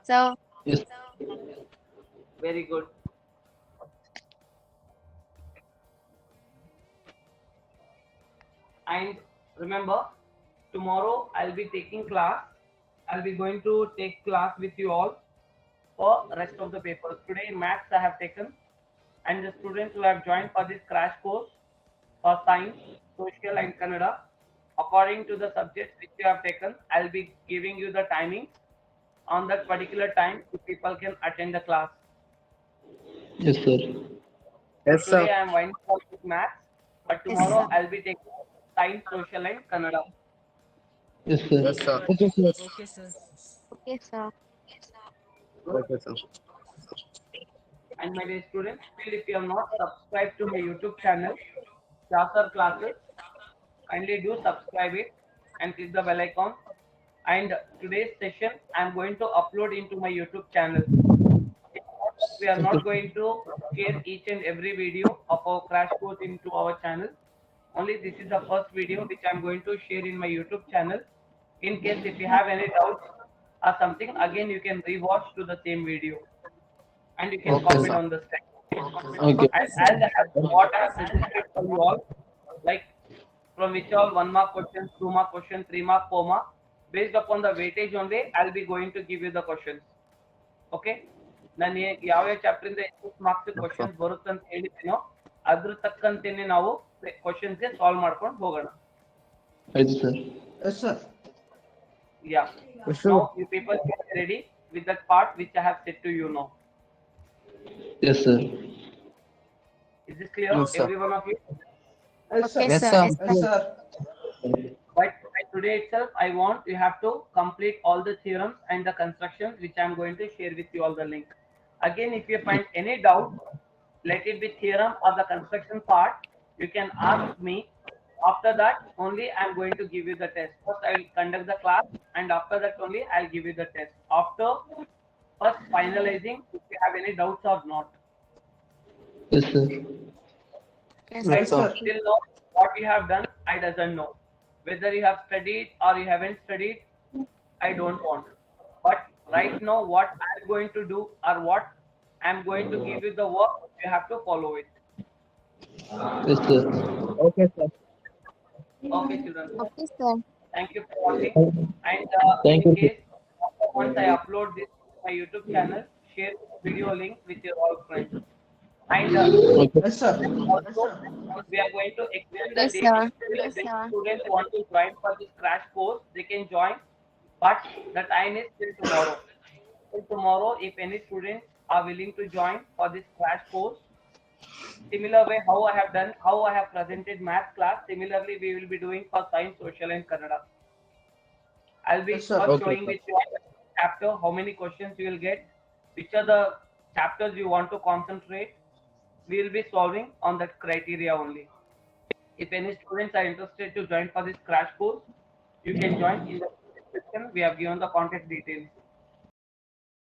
So, Yes. Very good. And remember, tomorrow I'll be taking class. I'll be going to take class with you all for rest of the papers. Today maths I have taken, and the students who have joined for this crash course for science, social and Kannada, according to the subjects which you have taken, I'll be giving you the timing. On that particular time, you people can attend the class. Yes, sir. Yes, Today sir. I am winding up with maths, but Yes, tomorrow sir. I'll be taking science, social and Kannada. Yes, sir. Yes, sir. Okay, sir. Okay, sir. Okay, sir. Okay, sir. And my dear students, still if you have not subscribed to my YouTube channel, Chasar Classes, kindly do subscribe it and click the bell icon. And today's session I am going to upload into my YouTube channel. We are not going to share each and every video of our crash course into our channel. Only this is the first video which I am going to share in my YouTube channel. In case if you have any doubts or something, again you can rewatch to the same video and you can Okay, comment sir. on the same. Okay. And as I have what I have suggested for you all, like from which all 1 mark questions, 2 mark question, 3 mark, 4 mark, based upon the weightage only, I'll be going to give you the questions. Okay? ನಾನು ಯಾವ chapter ಇಂದ ಎಷ್ಟು marks questions ಬರುತ್ತೆ ಅಂತ ಹೇಳಿದ್ದೀನೋ ಅದ್ರ ತಕ್ಕಂತೆನೆ ನಾವು questions ಗೆ solve ಮಾಡ್ಕೊಂಡು ಹೋಗೋಣ. Yes, sir. Yes, sir. Yeah. Yes, Now sir. you people get ready with that part which I have said to you now. Yes, sir. Is this clear, Yes, sir. every one of you? Okay, Yes, sir. sir. Yes, sir. But by today itself, I want you have to complete all the theorems and the constructions which I am going to share with you all the link. Again, if you find any doubt, let it be theorem or the construction part, you can ask me. After that, only I am going to give you the test. First, I will conduct the class, and after that only I'll give you the test. After first finalizing, if you have any doubts or not. Yes, sir. Yes, Right? sir. Till now, what you have done, I doesn't know. Whether you have studied or you haven't studied, I don't want. But right now, what I'm going to do or what I'm going to give you the work, you have to follow it. Yes, sir. Okay, sir. Okay, children. Okay, sir. Thank you for watching. And Thank in you. case once I upload this to my YouTube channel, share the video link with your all friends. And Okay. Yes, sir. also, we are going to extend the Yes, date. sir. Still, Yes, if sir. students want to join for this crash course, they can join. But the time is till tomorrow. Till tomorrow, if any students are willing to join for this crash course, similar way how I have done, how I have presented math class, similarly we will be doing for science, social and Kannada. I'll be Yes, sir. first Okay, showing sir. with you chapter, how many questions you will get, which are the chapters you want to concentrate. We will be solving on that criteria only. If any students are interested to join for this crash course, you can join in the description. We have given the contact details.